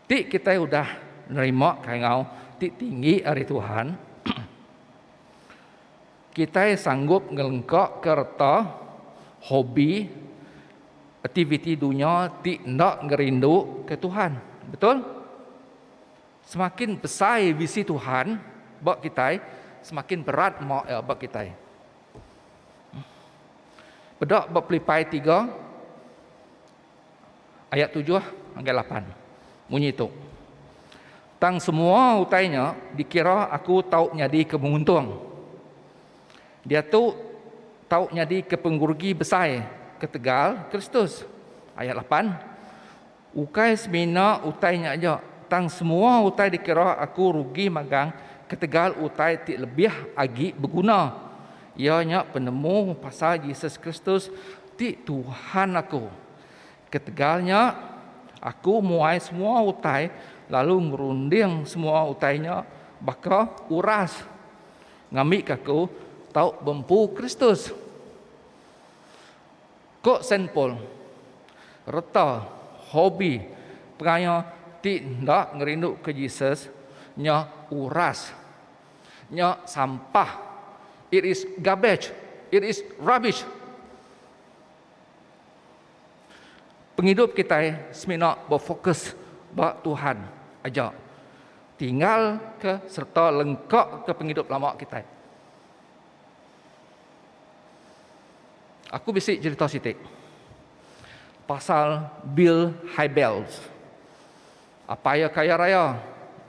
Ti kita udah nerima kangau ti tinggi hari Tuhan. Kita sanggup ngelengkak kereta hobi aktiviti dunia ti nak ngerindu ke Tuhan. Betul? Semakin besar visi Tuhan bak kita, semakin berat mak ya bak kita. Bedak bab Filipai 3 ayat 7 hingga 8. Bunyi itu. Tang semua utainya dikira aku tahu nyadi kemuntung. Dia tu tahu nyadi kepengurgi besar ketegal Kristus. Ayat 8. Ukai semina utainya aja tang semua utai dikira aku rugi magang ketegal utai ti lebih agi berguna. Ianya penemu pasal Yesus Kristus ti Tuhan aku. Ketegalnya aku muai semua utai lalu ngerunding semua utainya baka uras ngamik aku tau bempu Kristus. Kok senpol reta hobi pengaya ti ndak ngerindu ke Yesus nya uras nya sampah. It is garbage, it is rubbish. Penghidup kita semina berfokus bak Tuhan aja. Tinggal ke serta lengkap ke penghidup lama kita. Aku bisik cerita sitik pasal Bill Hybels. Apa ya kaya raya,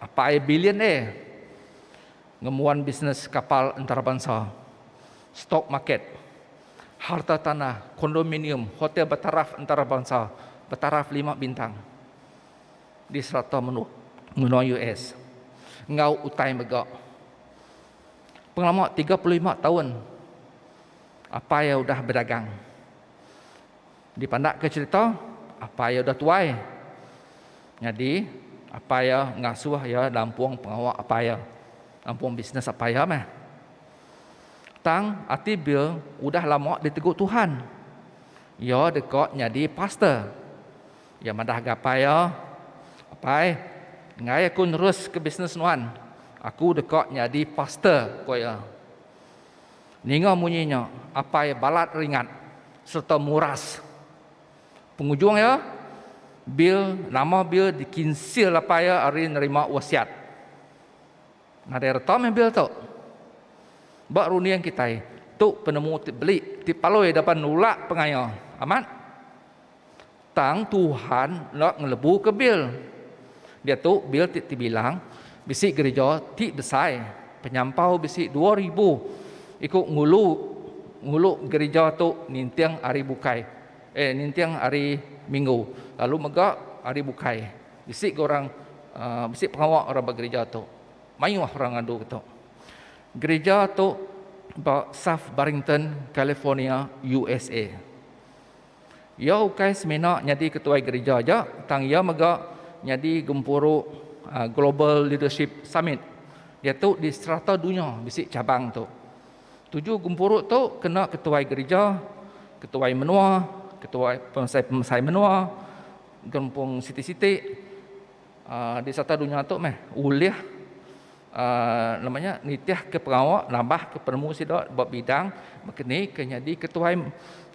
apa ya billionaire, ngemuan bisnes kapal antarabangsa, stock market, harta tanah, kondominium, hotel bertaraf antarabangsa, bertaraf 5 bintang di serata menua US. Ngau utai megak. Pengalaman 35 tahun apa yang udah berdagang. Dipandak ke cerita apa yang udah tuai. Jadi apa yang ngasuh ya lampung pengawal apa ya lampung bisnes apa ya mah. Tang ati Bill udah lama ditegur Tuhan. Ya dekat jadi pastor. Ya madah gapai ya. Apa ngai aku nerus ke bisnes nuan. Aku dekat jadi pastor ko ya. Ninga munyinya apa ya balat ringat serta muras. Penghujung ya nama Bill dikinsil apa ya hari nerima wasiat. Nada retam Bill tu. Bak runian kita tu penemu beli ti paloi dapat nulak pengaya. Amat. Tang Tuhan nak ngelebu ke Bill. Dia tu Bill ti bilang bisik gereja ti besar. Penyampau bisik 2000 ikut ngulu gereja tu nintiang hari bukai. Nintiang hari Minggu. Lalu megak hari bukai. Bisik orang bisik pengawal orang bergereja tu. Mayuh orang adu tu. Gereja tu South Barrington, California, USA. Ya ukai semena jadi ketua gereja aja, tang ya megak jadi gempuru Global Leadership Summit. Dia tu di strata dunia bisik cabang tu. 7 gempuru tu kena ketua gereja, ketua menua, ketua pemesai menua, gempung siti-siti di strata dunia tu uliah namanya nitiah ke pengawal nambah ke penemu sidok bab bidang makni ke jadi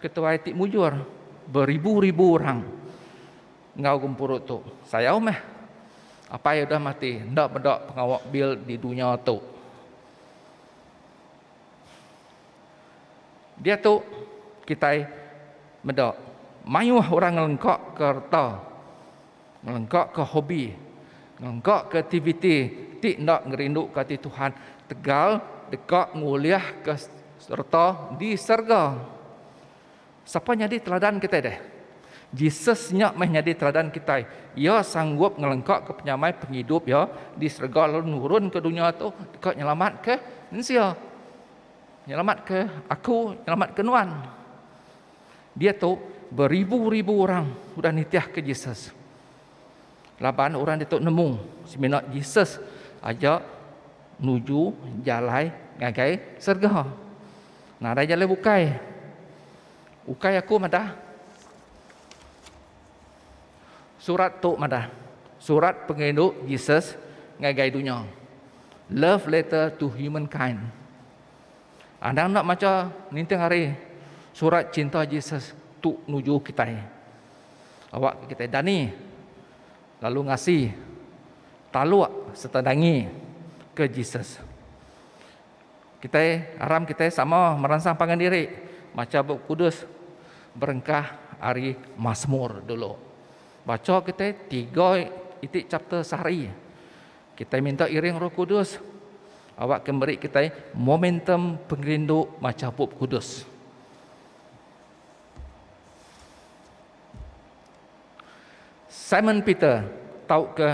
ketua etik mujur beribu-ribu orang ngau gempuru tu saya apa yang dah mati ndak bedak pengawal Bill di dunia tu dia tu kita bedak mayuh orang ngelengkak ke harta ngelengkak ke hobi ngelengkak ke aktiviti ti nak ngerindu kati Tuhan tegal dekat nguliah ke serta di surga. Siapa jadi teladan kita deh? Jesus nyak meh jadi teladan kita. Ia sanggup ngelengkak ke penyamai penghidup ya di surga lalu nurun ke dunia tu dekat nyelamat ke manusia. Nyelamat ke aku, nyelamat ke nuan. Dia tu beribu-ribu orang sudah nitiah ke Jesus. Laban orang dia tu nemu seminat Jesus ajak nuju jalai ngagai surga. Nah, ada jalai bukai. Ukai aku madah. Surat tu madah. Surat penghidup Jesus ngagai dunia. Love letter to humankind. Anda nak baca nintang hari surat cinta Jesus tu nuju kita. Awak kita dani lalu ngasih taluak setedangi ke Jesus. Kita haram kita sama merangsang pangan diri macam Bab Kudus berengkah hari Mazmur dulu. Baca kita 3 itik chapter sehari. Kita minta iring Roh Kudus. Awak kembali kita momentum pengrindu macam Bab Kudus. Simon Peter tahu ke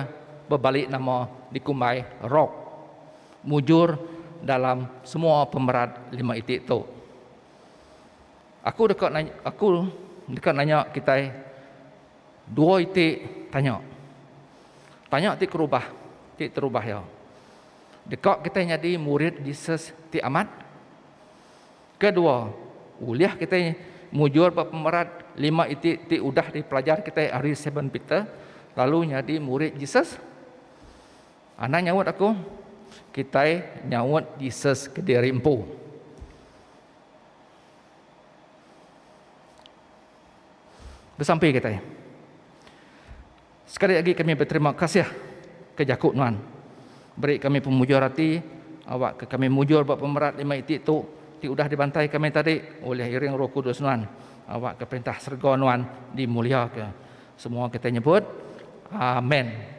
berbalik nama dikumai rock. Mujur dalam semua pemerat 5 itik tu. Aku dekat nanya kita 2 itik tanya. Tanya ti kerubah, ti terubah ya. Dekat kita jadi murid Yesus ti amat. Kedua, uliah kita mujur pemerat 5 itik ti udah dipelajar kita hari 7 Peter, lalu jadi murid Yesus. Anak nyawut aku, kita nyawut Yesus ke diri empu. Bersampai kita. Sekali lagi kami berterima kasih ke Jakub Nuan. Beri kami pemujur hati, awak ke kami mujur buat pemerat 5 itik tu, ti udah dibantai kami tadi oleh iring Roh Kudus Nuan. Awak ke perintah surga Nuan dimulia ke. Semua kita nyebut amin.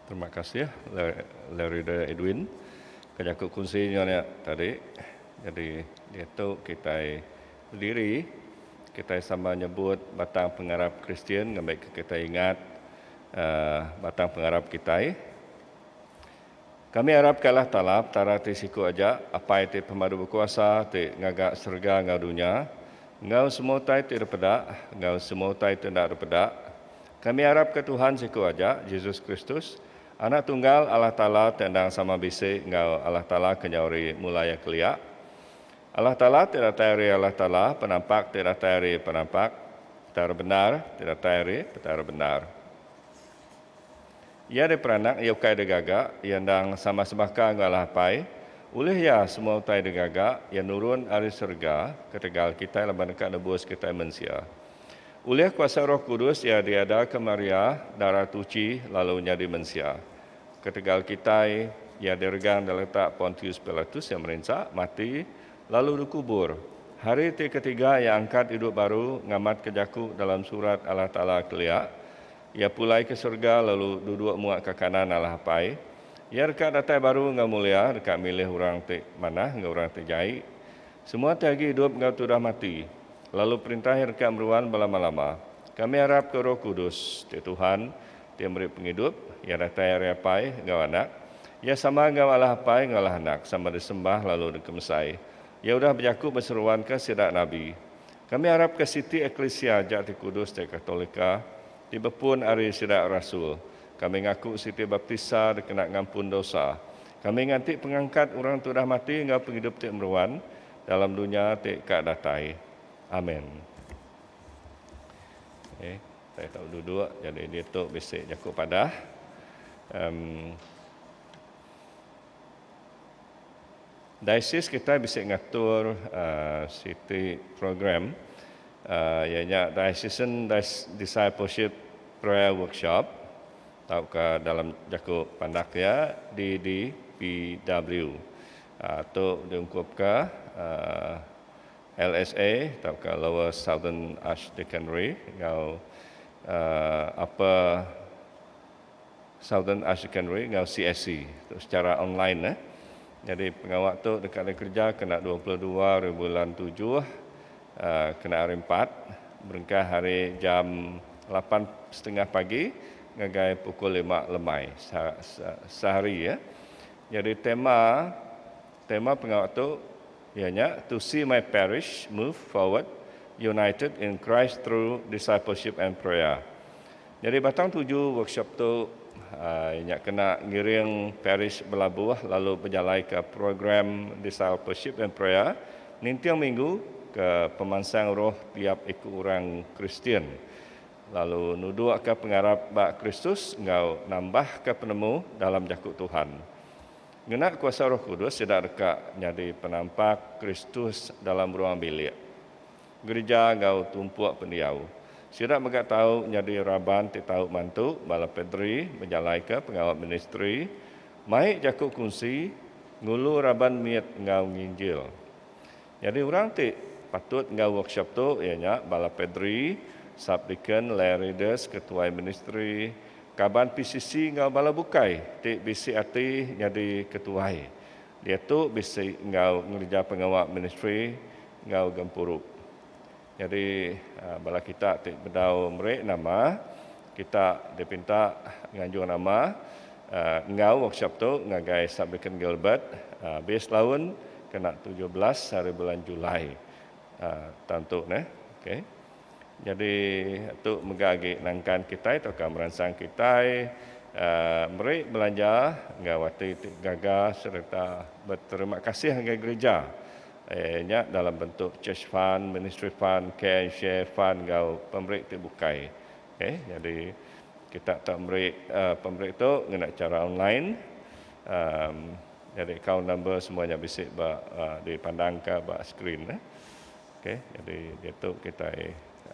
Terima kasih Larry dan Edwin. Kejakut kongsinya ni tadi. Jadi dia tu kita berdiri, kita sama nyebut batang pengharap Kristian, ngambil kita ingat batang pengharap kita. Kami harap kalah talap tara ti siku aja apa itu pemadu berkuasa ti ngagak serga ngau dunia. Ngau semua tai ti repeda, ngau semua tai ti ndak repeda. Kami harap ke Tuhan siku aja Yesus Kristus Anak tunggal Allah Ta'ala tendang sama bisik ngau Allah Ta'ala kenyauri mulai keliak. Allah Ta'ala tidak tayari Allah Ta'ala, penampak tidak tayari penampak, petara benar tidak tayari petara benar. Ia ada peranak, ia ukai degaga, ia ndang sama sebaka ngau Allah pai, ulih ya semua utai degaga, ia nurun ari surga, ketegal kita leban dekat nebus kita manusia. Oleh kuasa Roh Kudus, ia diada ke Maria, darah tuci, lalu jadi manusia. Ketegal kita, ia diregang dan letak Pontius Pilatus yang merensak, mati, lalu dikubur. Hari ketiga, ia angkat hidup baru, ngamat kejaku dalam surat Allah Ta'ala keliak. Ia pulai ke surga, lalu duduk muak ke kanan Allah Pai. Ia dekat datai baru, ngau mulia, dekat milih orang mana, ngau orang jahit. Semua tiagi hidup, ngau sudah mati. Lalu perintah rekan meruan berlama-lama. Kami harap ke Roh Kudus, di Tuhan, dia beri penghidup, ia datai reapai, ngau anak. Ia sama ngau Allah pai, ngau Allah anak, sama disembah lalu dikemesai. Ia sudah berjakub berseruan ke sidak Nabi. Kami harap ke Siti Eklesia Jati Kudus di Katolika, di bepun ari sidak Rasul. Kami ngaku Siti Baptisa dikena ngampun dosa. Kami ngantik pengangkat orang tu dah mati, ngau penghidup ti meruan, dalam dunia ti kak datai. Amin. Saya tahu duduk, jadi dia tu besok Jakub Padah. Diocese kita bisa ngatur city program, ianya Diocesan Discipleship Prayer Workshop, tahu ke dalam Jakub Pandak ya, DDPW, atau diungkup ke LSA, tahu ke Lower Southern Archdeaconry, ngau Upper Southern Archdeaconry, ngau CSC, secara online. Jadi pengawak tu dekat kerja kena 22 bulan 7, kena hari 4, berengkah hari jam 8.30 pagi, ngagai pukul 5 lemai sehari ya. Jadi tema pengawak tu ianya to see my parish move forward united in Christ through discipleship and prayer. Jadi batang 7 workshop tu ianya kena ngiring parish Belabuh lalu berjalan ke program discipleship and prayer nintiang minggu ke pemansang roh tiap ikut orang Kristian. Lalu nuduk ke pengarap bak Kristus ngau nambah ke penemu dalam jakut Tuhan. Genak kuasa Roh Kudus tidak dekat jadi penampak Kristus dalam ruang bilik. Gereja ngau tumpuak pendiau. Sidak megak tahu jadi raban ti tahu mantu bala pedri berjalai ke pengawal ministry. Mai jakuk kunci ngulu raban miat ngau nginjil. Jadi orang ti patut ngau workshop tu ianya bala pedri, subdeacon, lay readers, ketua ministry, kaban PCC ngau bala bukai ti bisi ati jadi ketuai. Dia tu bisi ngau ngerja pengawal ministry ngau Gempuruk. Jadi bala kita ti bedau merek nama kita dipinta nganjur nama ngau workshop tu ngagai Sabikan Gilbert base laun kena 17 hari bulan Julai tahun tu okey. Jadi tu megagi nangkan kita atau merangsang kita mereka belanja ngawati gaga serta berterima kasih dengan gereja dalam bentuk church fund, ministry fund, care and share fund ngau pemberi dibukai. Okay, jadi kita tak beri pemberi itu dengan cara online. Jadi account number semuanya bisa dipandang ke skrin. Okay, jadi itu kita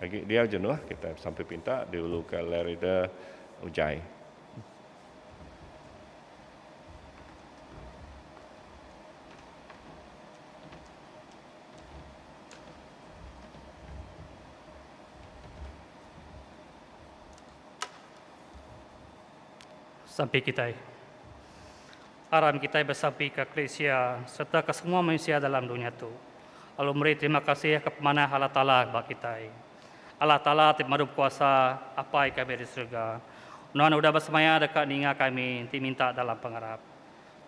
lagi dia jenuh kita sampai pinta diulu ke Lerida Ujai. Sampai kita aram kita bersampai ke Malaysia serta ke semua manusia dalam dunia itu. Lalu meri terima kasih kepada Allah Ta'ala bagi kita. Allah Ta'ala terima kuasa apa yang kami di surga. Nuan sudah bersemaya dekat ninga kami diminta dalam pengharap.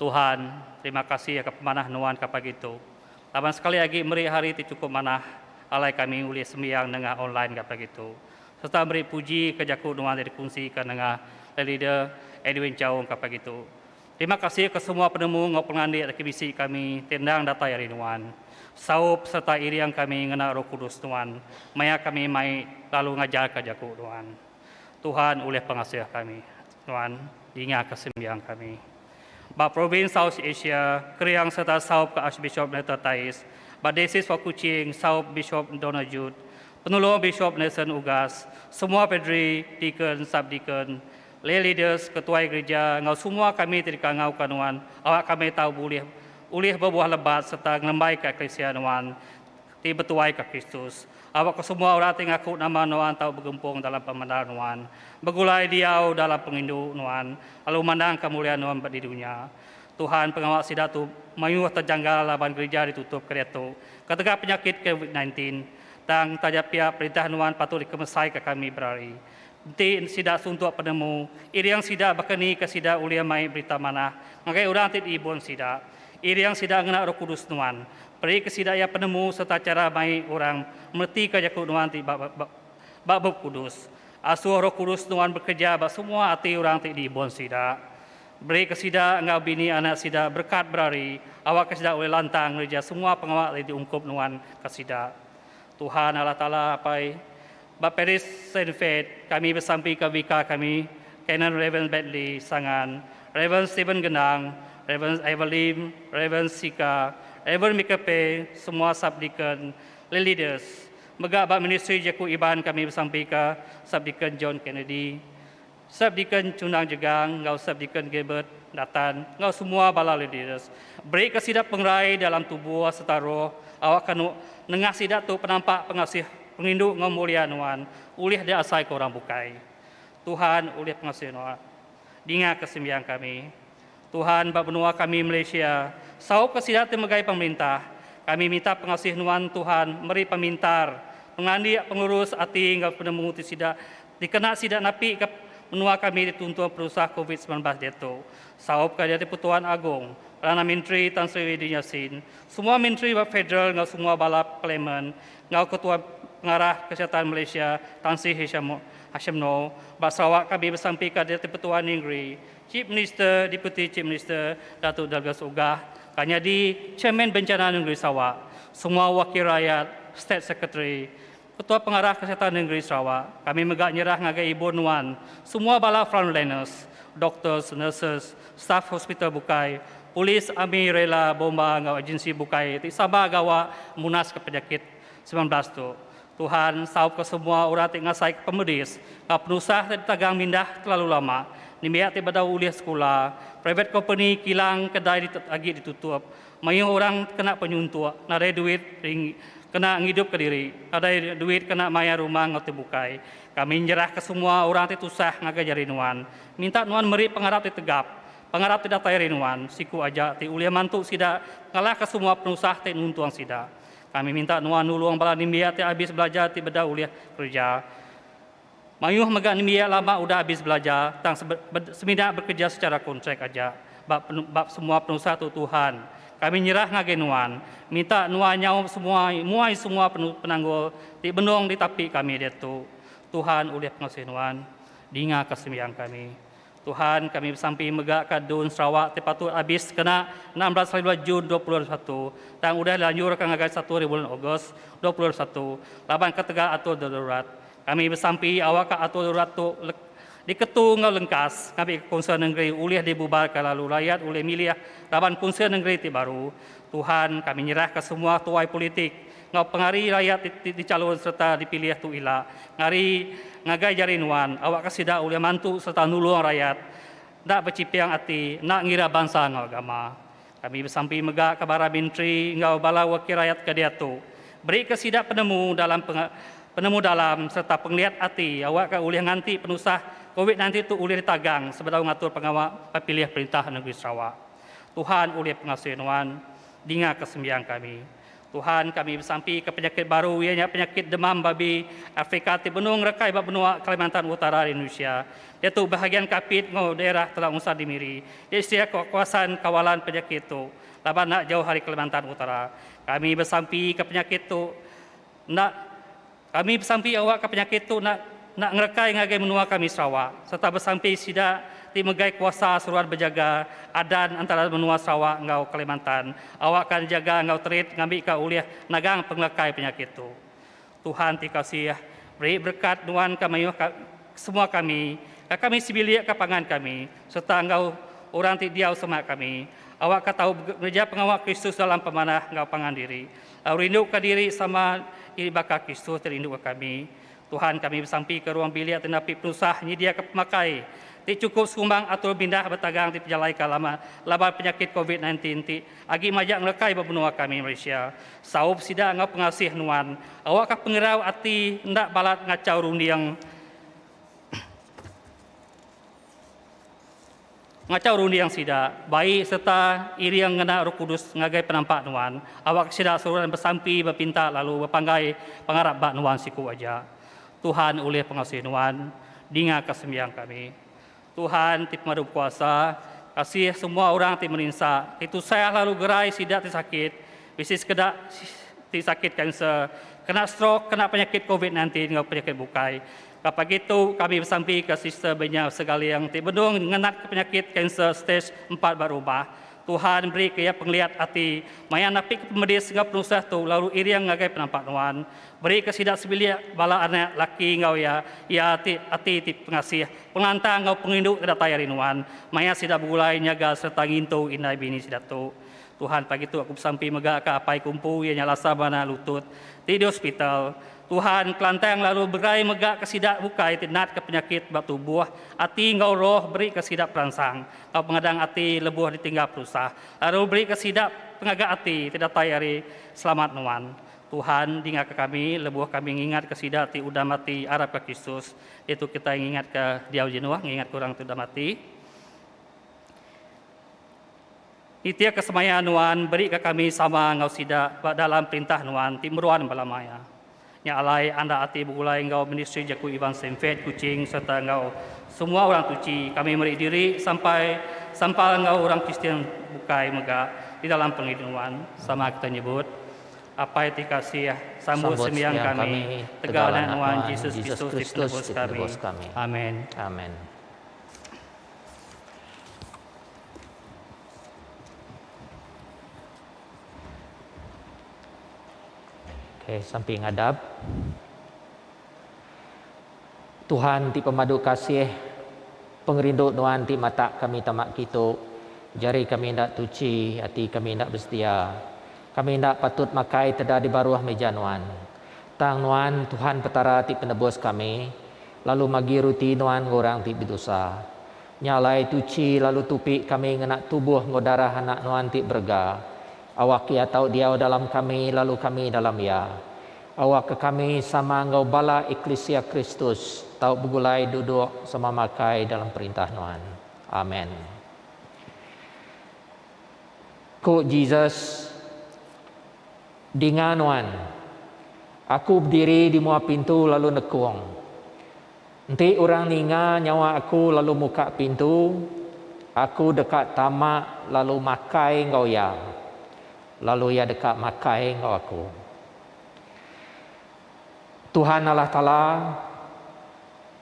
Tuhan, terima kasih kepada Nuan kepada itu. Laban sekali lagi meri hari itu cukup manah alai kami boleh sembahyang dengan online kepada itu. Serta beri puji kejaku Nuan dari kongsikan dengan leader Edwin Chong kepada itu. Terima kasih ke semua penemu ngau pengandik aktivisi kami tendang data hari Nuan. Saup serta iriang kami ngena Roh Kudus Tuhan. Maya kami mai lalu ngajar kejaku Tuhan. Tuhan oleh pengasih kami. Tuhan ingat kesembiang kami. Ba Provinsi South Asia, Kriang serta saup ke Archbishop Nathan Tais. Ba Desis Wak Kuching, saup Bishop Donald Jude. Penolong Bishop Nelson Ugas. Semua pedri, deacon, subdeacon, lay leaders, ketua gereja, ngau semua kami terikat ngau kanuan. Awak kami tahu boleh berbuah lebat serta ngelembai ke Eklesia Nuan, bertuai ke Kristus. Awak semua orang tinggal aku nama Nuan tahu bergempung dalam pemandang Nuan. Bergulai diau dalam pengindu Nuan, lalu mandang kemuliaan Nuan di dunia. Tuhan pengawal sidak tu mayuh terjanggal laban gereja ditutup kereta. Ketika penyakit COVID-19, dan tajap pihak perintah Nuan patut dikemesai ke kami berari. Nanti sidak suntuk penemu, iri yang sidak berkeni ke sidak ulia mai berita mana. Ngakai orang tidak ibon sidak. Iri yang sidak ngena Roh Kudus Nuan. Beri kesidaya penemu serta cara mai orang mengerti kejaku Nuan ti bab kudus. Asuh Roh Kudus Nuan bekerja bab semua hati orang ti dibon sidak. Beri kesidak ngau bini anak sidak berkat berari. Awak kesidak oleh lantang gereja semua pengawal diungkup Nuan kesidak. Tuhan Allah Ta'ala apai bab Paris Saint Faith kami bersampai ke vika kami Canon Reverend Bentley Sangan, Reverend Stephen Genang, Reverend Evelyn, Reverend Sika, Reverend Mikape, semua subdeacon, leaders. Megak bab ministry Jaku Iban kami bersampai ke subdeacon John Kennedy, subdeacon Cunang Jegang, ngau subdeacon Gilbert Nathan, ngau semua bala leaders. Beri kesidak pengrai dalam tubuh serta roh, awak kanu nengah sidak tu penampak pengasih pengindu ngau mulia Nuan, ulih dia asai ke orang bukai. Tuhan ulih pengasih Nuan, dengar kesembiang kami. Tuhan bab benua kami Malaysia, saup kesidat megai pemerintah. Kami minta pengasih Nuan Tuhan, meri pemintar, pengandi pengurus ati ngau penemu sidak dikena sidak napi ke menua kami dituntut perusahaan COVID-19 itu. Saup kadiati Putuan Agung, Perdana Menteri Tan Sri Widi Yasin, semua menteri federal ngau semua balap parlimen, ngau ketua pengarah kesihatan Malaysia Tan Sri Hashim No, Sarawak kami bersampai kadiati Putuan Negeri, Chief Minister, Deputy Chief Minister Datuk Dalgas Ugah, Kanyadi, Chairman Bencana Negeri Sarawak, semua wakil rakyat, State Secretary, Ketua Pengarah Kesihatan Negeri Sarawak, kami megak nyerah ngagai Ibu Nuan, semua bala frontliners, doctors, nurses, staff hospital Bukai, polis, army, rela, bomba, ngau agensi Bukai, sabar gawa munas ke penyakit 19 tu. Tuhan, saup ke semua orang tengah sai pemedis, penusah tagang mindah terlalu lama, nimbiak tiba uliah sekolah, private company kilang kedai lagi ditutup, mayu orang kena penyuntuk, narai duit kena ngidup ke diri, ada duit kena maya rumah ngau bukai. Kami nyerah ke semua orang ti tusah ngagajari nuan. Minta nuan meri pengarap ti tegap, pengarap tidak tayari nuan, siku aja ti ulia mantu sida ngalah ke semua penusah ti nuntuang sida. Kami minta nuan nuluang bala nimbia ti habis belajar ti beda ulia kerja. Mayuh megak nimbia lama udah habis belajar, tang semida bekerja secara kontrak aja. Bab semua penusah tu Tuhan. Kami nyerah ngage nuan, minta nuan nyau semua, muai semua penanggul di benong di tapi kami dia tu. Tuhan uliah pengasih nuan, dinga kesembiang kami. Tuhan kami sampai megak kadun Sarawak tepatut habis kena 16 Jun 2021. Dan udah lanjur ke ngagai 1 bulan Ogos 2021. Laban ketegak atur darurat. Kami bersampai awak ke atur darurat tu diketu ngau lengkas. Kami konsen negeri uliah dibubarkan lalu rakyat ulih milih laban konsen negeri ti baru. Tuhan kami nyerah ke semua tuai politik. Ngau pengari rakyat dicalon serta dipilih tu ila. Ngari ngagai jari nuan, awak kasida uliah mantu serta nuluang rakyat. Nak bercipiang hati, nak ngira bangsa ngau agama. Kami bersampai megak kabara menteri ngau bala wakil rakyat ke dia tu. Beri kesida penemu dalam serta penglihat hati awak ke uliah nganti penusah COVID-19 tu uliah ditagang sebelum ngatur pengawal pilih perintah negeri Sarawak. Tuhan uliah pengasih nuan, dinga kesembiang kami. Tuhan kami bersampai ke penyakit baru, ianya penyakit demam babi Afrika ti benung rekai bab benua Kalimantan Utara di Indonesia. Iaitu bahagian kapit ngau daerah telah usah dimiri. Dia istilah kekuasaan kawalan penyakit itu. Laban nak jauh hari Kalimantan Utara. Kami bersampai ke penyakit itu kami bersampai awak ke penyakit itu nak ngerekai ngagai menua kami Sarawak. Serta bersampai sida ti megai kuasa suruhan berjaga adan antara menua Sarawak ngau Kalimantan. Awak kan jaga ngau terit ngambil ka uliah nagang penglekai penyakit itu. Tuhan ti kasih beri berkat nuan kami semua kami. Kami sibilia ke pangan kami serta ngau orang ti diau semak kami. Awak kata bekerja pengawal Kristus dalam pemanah ngau pangan diri. Rindu ke diri sama ini bakal Kristus terindu ke kami. Tuhan kami bersampai ke ruang bilik tenapi penusah nyedia ke pemakai. Ti cukup sumbang atau pindah bertagang ti pejalai kalama laban penyakit COVID-19 ti agi majak ngelekai benua kami Malaysia. Saup sida ngau pengasih nuan. Awak ka pengerau ati ndak balat ngacau rundiang sida baik serta iri yang ngena Roh Kudus ngagai penampak nuan. Awak sida suruhan bersampi berpinta lalu berpanggai pengarap bak nuan siku aja. Tuhan oleh pengasih nuan, dinga kesembiang kami. Tuhan ti pemadu kuasa, kasih semua orang ti meninsa. Itu saya lalu gerai sida ti sakit, bisis kedak ti sakit kanser, kena stroke, kena penyakit COVID-19 ngau penyakit bukai. Kapag itu kami bersampai ke sister banyak segala yang ti benung ngenat penyakit kanser stage 4 berubah. Tuhan beri kaya penglihat hati, maya napik pemedis ngau penusah tu lalu iriang ngagai penampak nuan. Beri kesidak sebilia bala anak laki ngau ya hati ti pengasih. Pengantang ngau penginduk tidak tayari nuan. Maya sidak begulai nyaga serta ngintu inai bini sidak tu. Tuhan pagi tu aku sampai megak ke apai kumpu ia nyala sabana lutut di hospital. Tuhan kelantang lalu berai megak kesidak bukai tinat ke penyakit batu buah ati ngau roh beri kesidak perangsang ngau pengadang ati lebuh ditinggal perusah lalu beri kesidak pengagak ati tidak tayari selamat nuan. Tuhan dingat ke kami lebuh kami ngingat kesidak ti udah mati Arab ke Kristus itu kita ngingat ke diau jenuah ngingat kurang tu udah mati. Itia kesemaya nuan beri ke kami sama ngau sidak dalam perintah nuan timruan balamaya. Nya alai anda ati begulai engkau ministry jaku Ivan Semfet kucing serta engkau semua orang tuci kami meri diri sampai engkau orang Kristian bukai mega di dalam pengiduan sama kita nyebut apa yang dikasih sambut sembiang kami tegalan nuan Yesus Kristus penebus kami. Amin. Amin. Okay, sampai ngadap. Tuhan ti pemadu kasih, pengerinduk nuan ti mata kami tamak kita, jari kami ndak tuci, hati kami ndak bersetia, kami ndak patut makai teda di baruah meja nuan. Tang nuan Tuhan petara ti penebus kami, lalu magi ruti nuan orang ti berdosa. Nyalai tuci lalu tupi kami ngenak tubuh ngodarah anak nuan ti berga. Awak ia tahu dia dalam kami, lalu kami dalam ia. Awak ke kami sama ngau bala Eklesia Kristus, tahu begulai duduk sama makai dalam perintah Tuhan. Amen. Ku Jesus, dengan Tuhan, aku berdiri di muka pintu lalu nekuang. Nanti orang ninga nyawa aku lalu muka pintu, aku dekat tamak lalu makai ngau ya. Lalu ia dekat makai ngau aku. Tuhan Allah Ta'ala,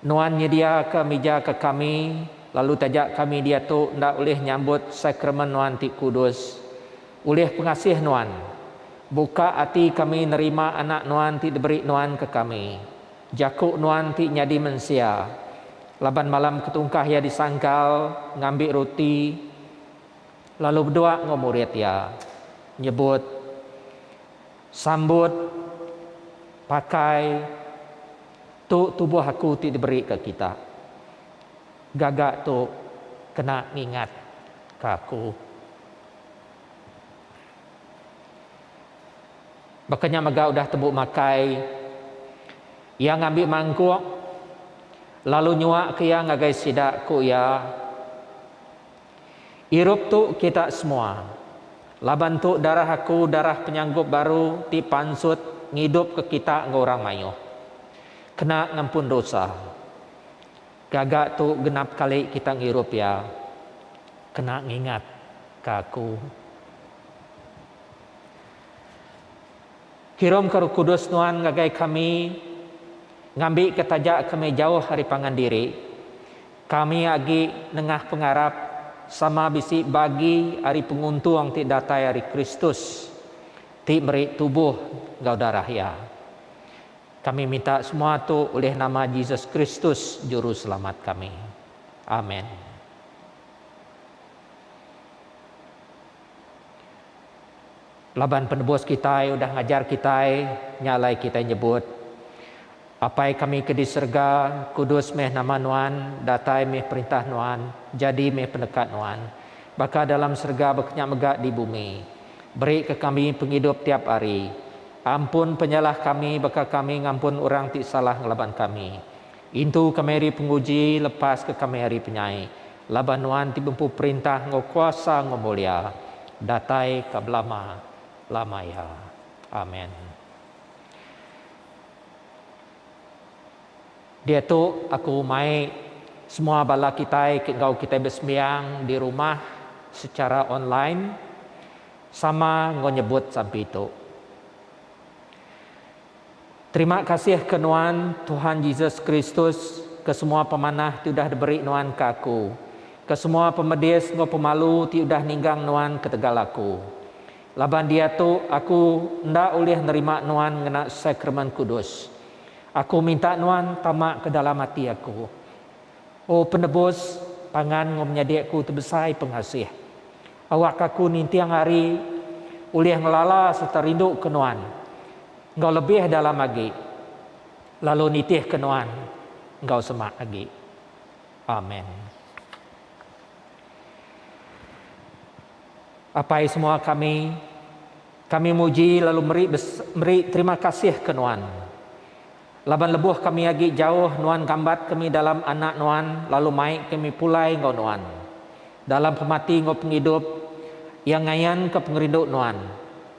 Nuan nyedia ke meja ke kami, lalu tajak kami dia tu ndak boleh nyambut sakramen Nuan Ti Kudus. Oleh pengasih Nuan, buka hati kami nerima anak Nuan Ti diberi Nuan ke kami. Jakuk Nuan Ti nyadi mensia. Laban malam ketungkah ya disangkal, ngambil roti, lalu berdoa ngomurit ya. Nyebut, sambut, pakai, tu tubuh aku ti diberi ke kita. Gagak tu kena ingat ke aku. Makanya maga udah tebuk makai, yang ambil mangkuk, lalu nyuak ke yang ngagai sidak ku ya. Irup tu kita semua. Laban tu darah aku, darah penyanggup baru ti pansut ngidup ke kita ngorang mayuh. Kena ngampun dosa. Gagak tu genap kali kita ngirup ya. Kena ngingat ke aku. Kirim ke Roh Kudus Tuhan ngagai kami, ngambil ketajak kami jauh hari pangan diri. Kami agi nengah pengarap sama bisi bagi hari penguntung ti datai hari Kristus. Ti beri tubuh ngau darah ya. Kami minta semua tu oleh nama Yesus Kristus juru selamat kami. Amin. Laban penebus kita udah ngajar kita nyalai kita nyebut apa kami ke di surga kudus meh nama Nuan, datai meh perintah Nuan, jadi meh pendekat Nuan. Baka dalam surga berkenyak megak di bumi. Beri ke kami penghidup tiap hari. Ampun penyalah kami, baka kami ngampun orang ti salah ngelaban kami. Intu kami hari penguji, lepas ke kami hari penyai. Laban Nuan ti bempu perintah ngau kuasa ngau mulia. Datai ke belama lama ya. Amin. Dia tu aku mai semua bala kita kau kita bersembahyang di rumah secara online sama ngau nyebut sampai itu. Terima kasih ke Nuan Tuhan Yesus Kristus ke semua pemanah ti udah diberi Nuan ke aku. Ke semua pemedis ngau pemalu ti udah ninggang Nuan ke tegal aku. Laban dia tu aku ndak boleh nerima Nuan ngena sakramen kudus. Aku minta Nuan tamak ke dalam hati aku. Oh penebus pangan ngom nyadi aku terbesar pengasih. Awak aku nintiang hari ulih ngelala serta rindu ke Nuan. Engkau lebih dalam lagi. Lalu nitih ke Nuan. Engkau semak lagi. Amin. Apa semua kami muji lalu beri terima kasih ke Nuan. Laban lebuh kami lagi jauh Nuan gambat kami dalam anak Nuan, lalu mai kami pulai ngau Nuan. Dalam pemati ngau penghidup yang ngayan ke pengerindu Nuan.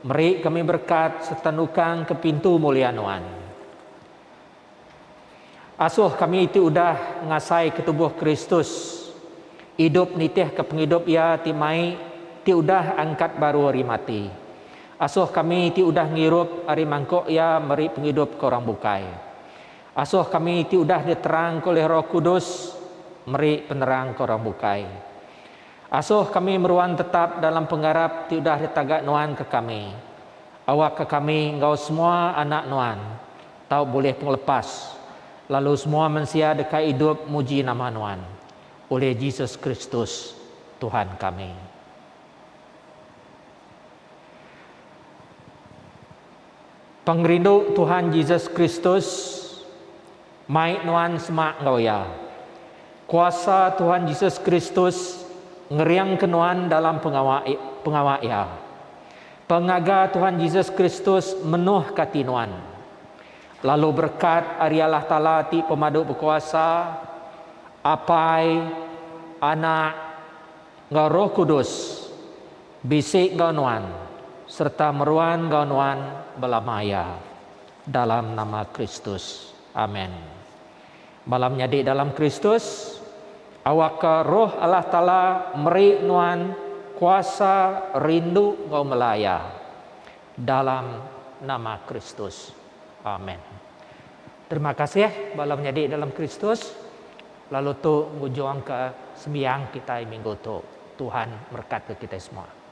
Meri kami berkat serta nukang ke pintu mulia Nuan. Asuh kami itu udah ngasai ke tubuh Kristus. Hidup nitih ke penghidup ya ti mai ti udah angkat baru hari mati. Asuh kami ti udah ngirup hari mangkok ya meri penghidup ke orang bukai. Asuh kami ti udah diterang oleh Roh Kudus meri penerang ke orang bukai. Asuh kami meruan tetap dalam penggarap ti udah ditagak Nuan ke kami. Awak ke kami engkau semua anak Nuan tahu boleh penglepas. Lalu semua manusia dekat hidup muji nama Nuan oleh Yesus Kristus Tuhan kami. Pengrindu Tuhan Yesus Kristus, mai Nuan semak ngau ya. Kuasa Tuhan Yesus Kristus ngeriang ke Nuan dalam pengawak ya. Pengaga Tuhan Yesus Kristus menuh katinuan. Lalu berkat ari Allah Ta'ala ti pemadu berkuasa, apai, anak, ngau Roh Kudus, bisik ngau nuan, serta meruan ngau nuan belamaya. Dalam nama Kristus. Amin. Malamnya di dalam Kristus, awak roh Allah Ta'ala meri nuan kuasa rindu ngau melaya. Dalam nama Kristus. Amin. Terima kasih malamnya di dalam Kristus. Lalu tu ngujung ke sembiang kita minggu tu. Tuhan berkat ke kita semua.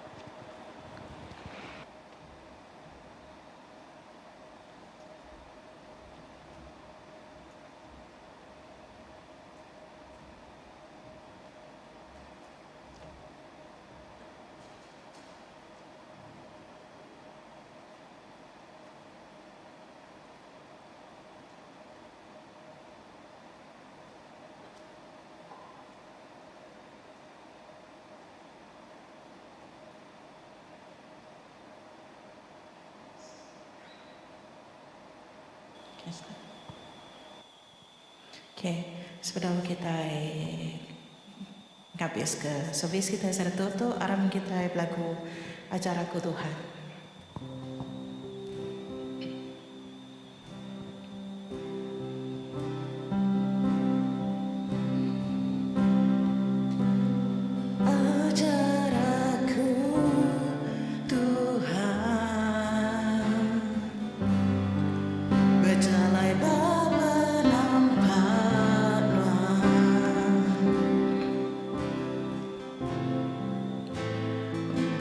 Okay, sebelum kita habis ke servis kita sudah tutup, aram kita berlaku acara ku Tuhan.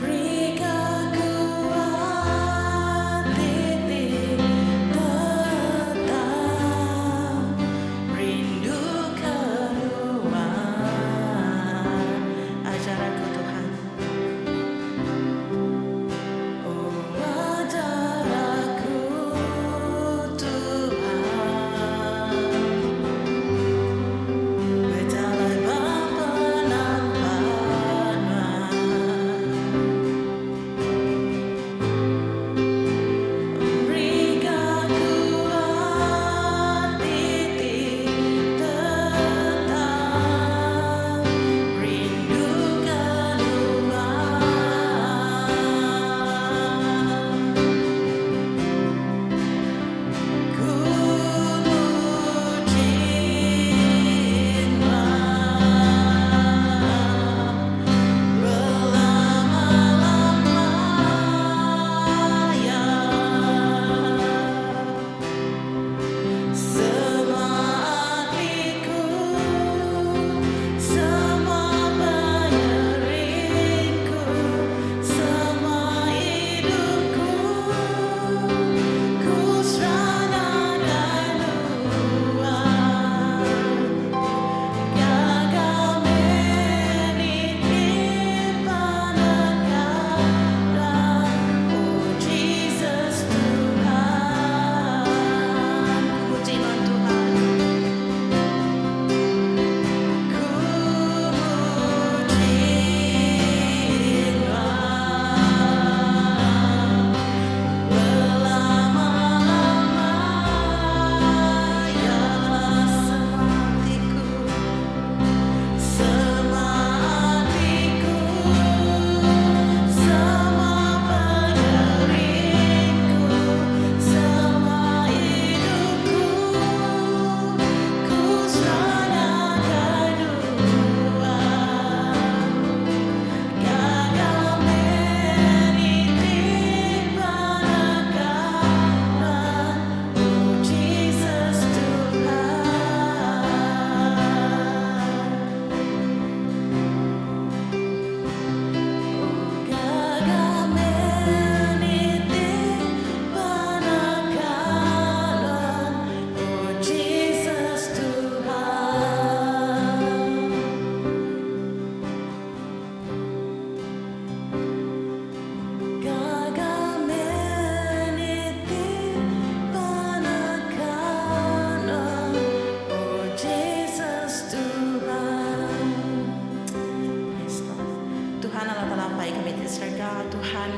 Berikan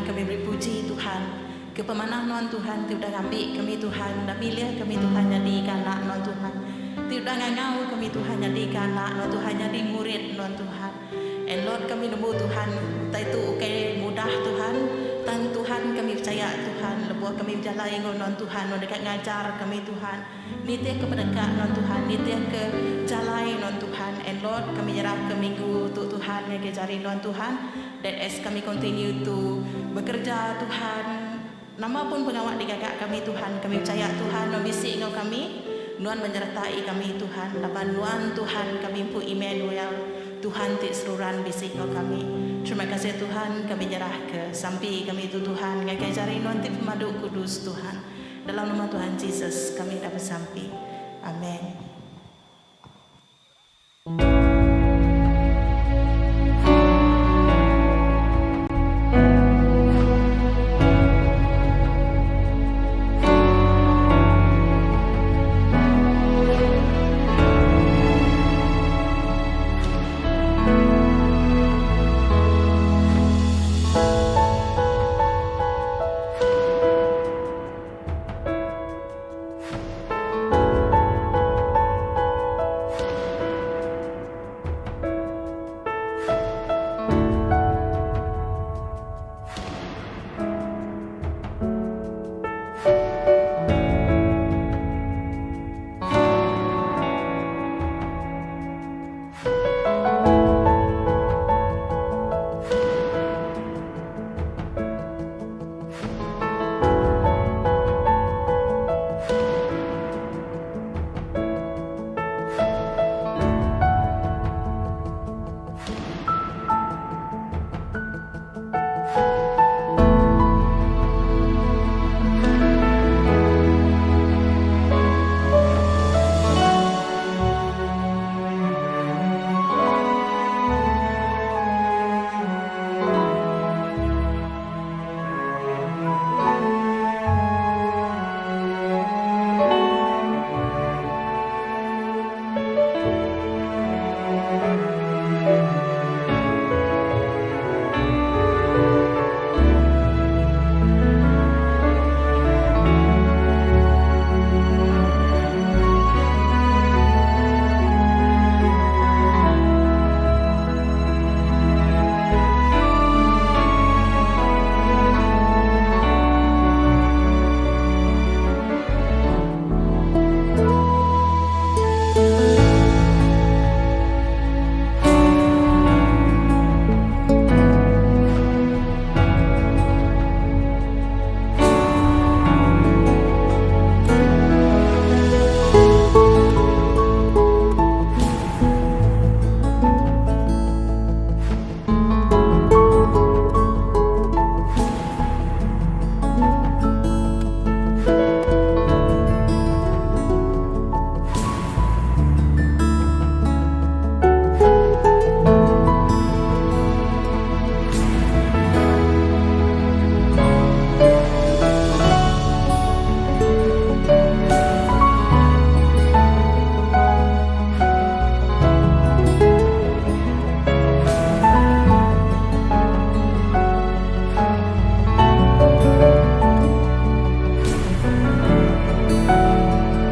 Tuhan, kami beri puji Tuhan. Kepemanah non Tuhan, Tiup dah ambil kami Tuhan, dah pilih kami Tuhan jadi anak non Tuhan. Tiup dah ngangau kami Tuhan jadi anak non Tuhan, jadi murid non Tuhan. And Lord kami nemu Tuhan, tak itu okay mudah Tuhan. Tan Tuhan kami percaya Tuhan, lebuh kami berjalan non Tuhan, non dekat ngajar kami Tuhan. Nitia ke pendekat non Tuhan, nitia ke jalan non Tuhan. And Lord kami nyerah ke minggu untuk Tuhan yang kejari non Tuhan. That as kami continue to bekerja Tuhan, nama pun pengawal di kakak kami Tuhan, kami percaya Tuhan, non bisik engkau kami, Nuan menyertai kami Tuhan. Lapan Nuan Tuhan kami pu Emmanuel, Tuhan ti seluruhan bisik engkau kami. Terima kasih Tuhan, kami nyerah ke sampai kami itu Tuhan, ngakai jari Nuan ti pemadu kudus Tuhan. Dalam nama Tuhan Yesus kami dapat sampai. Amin.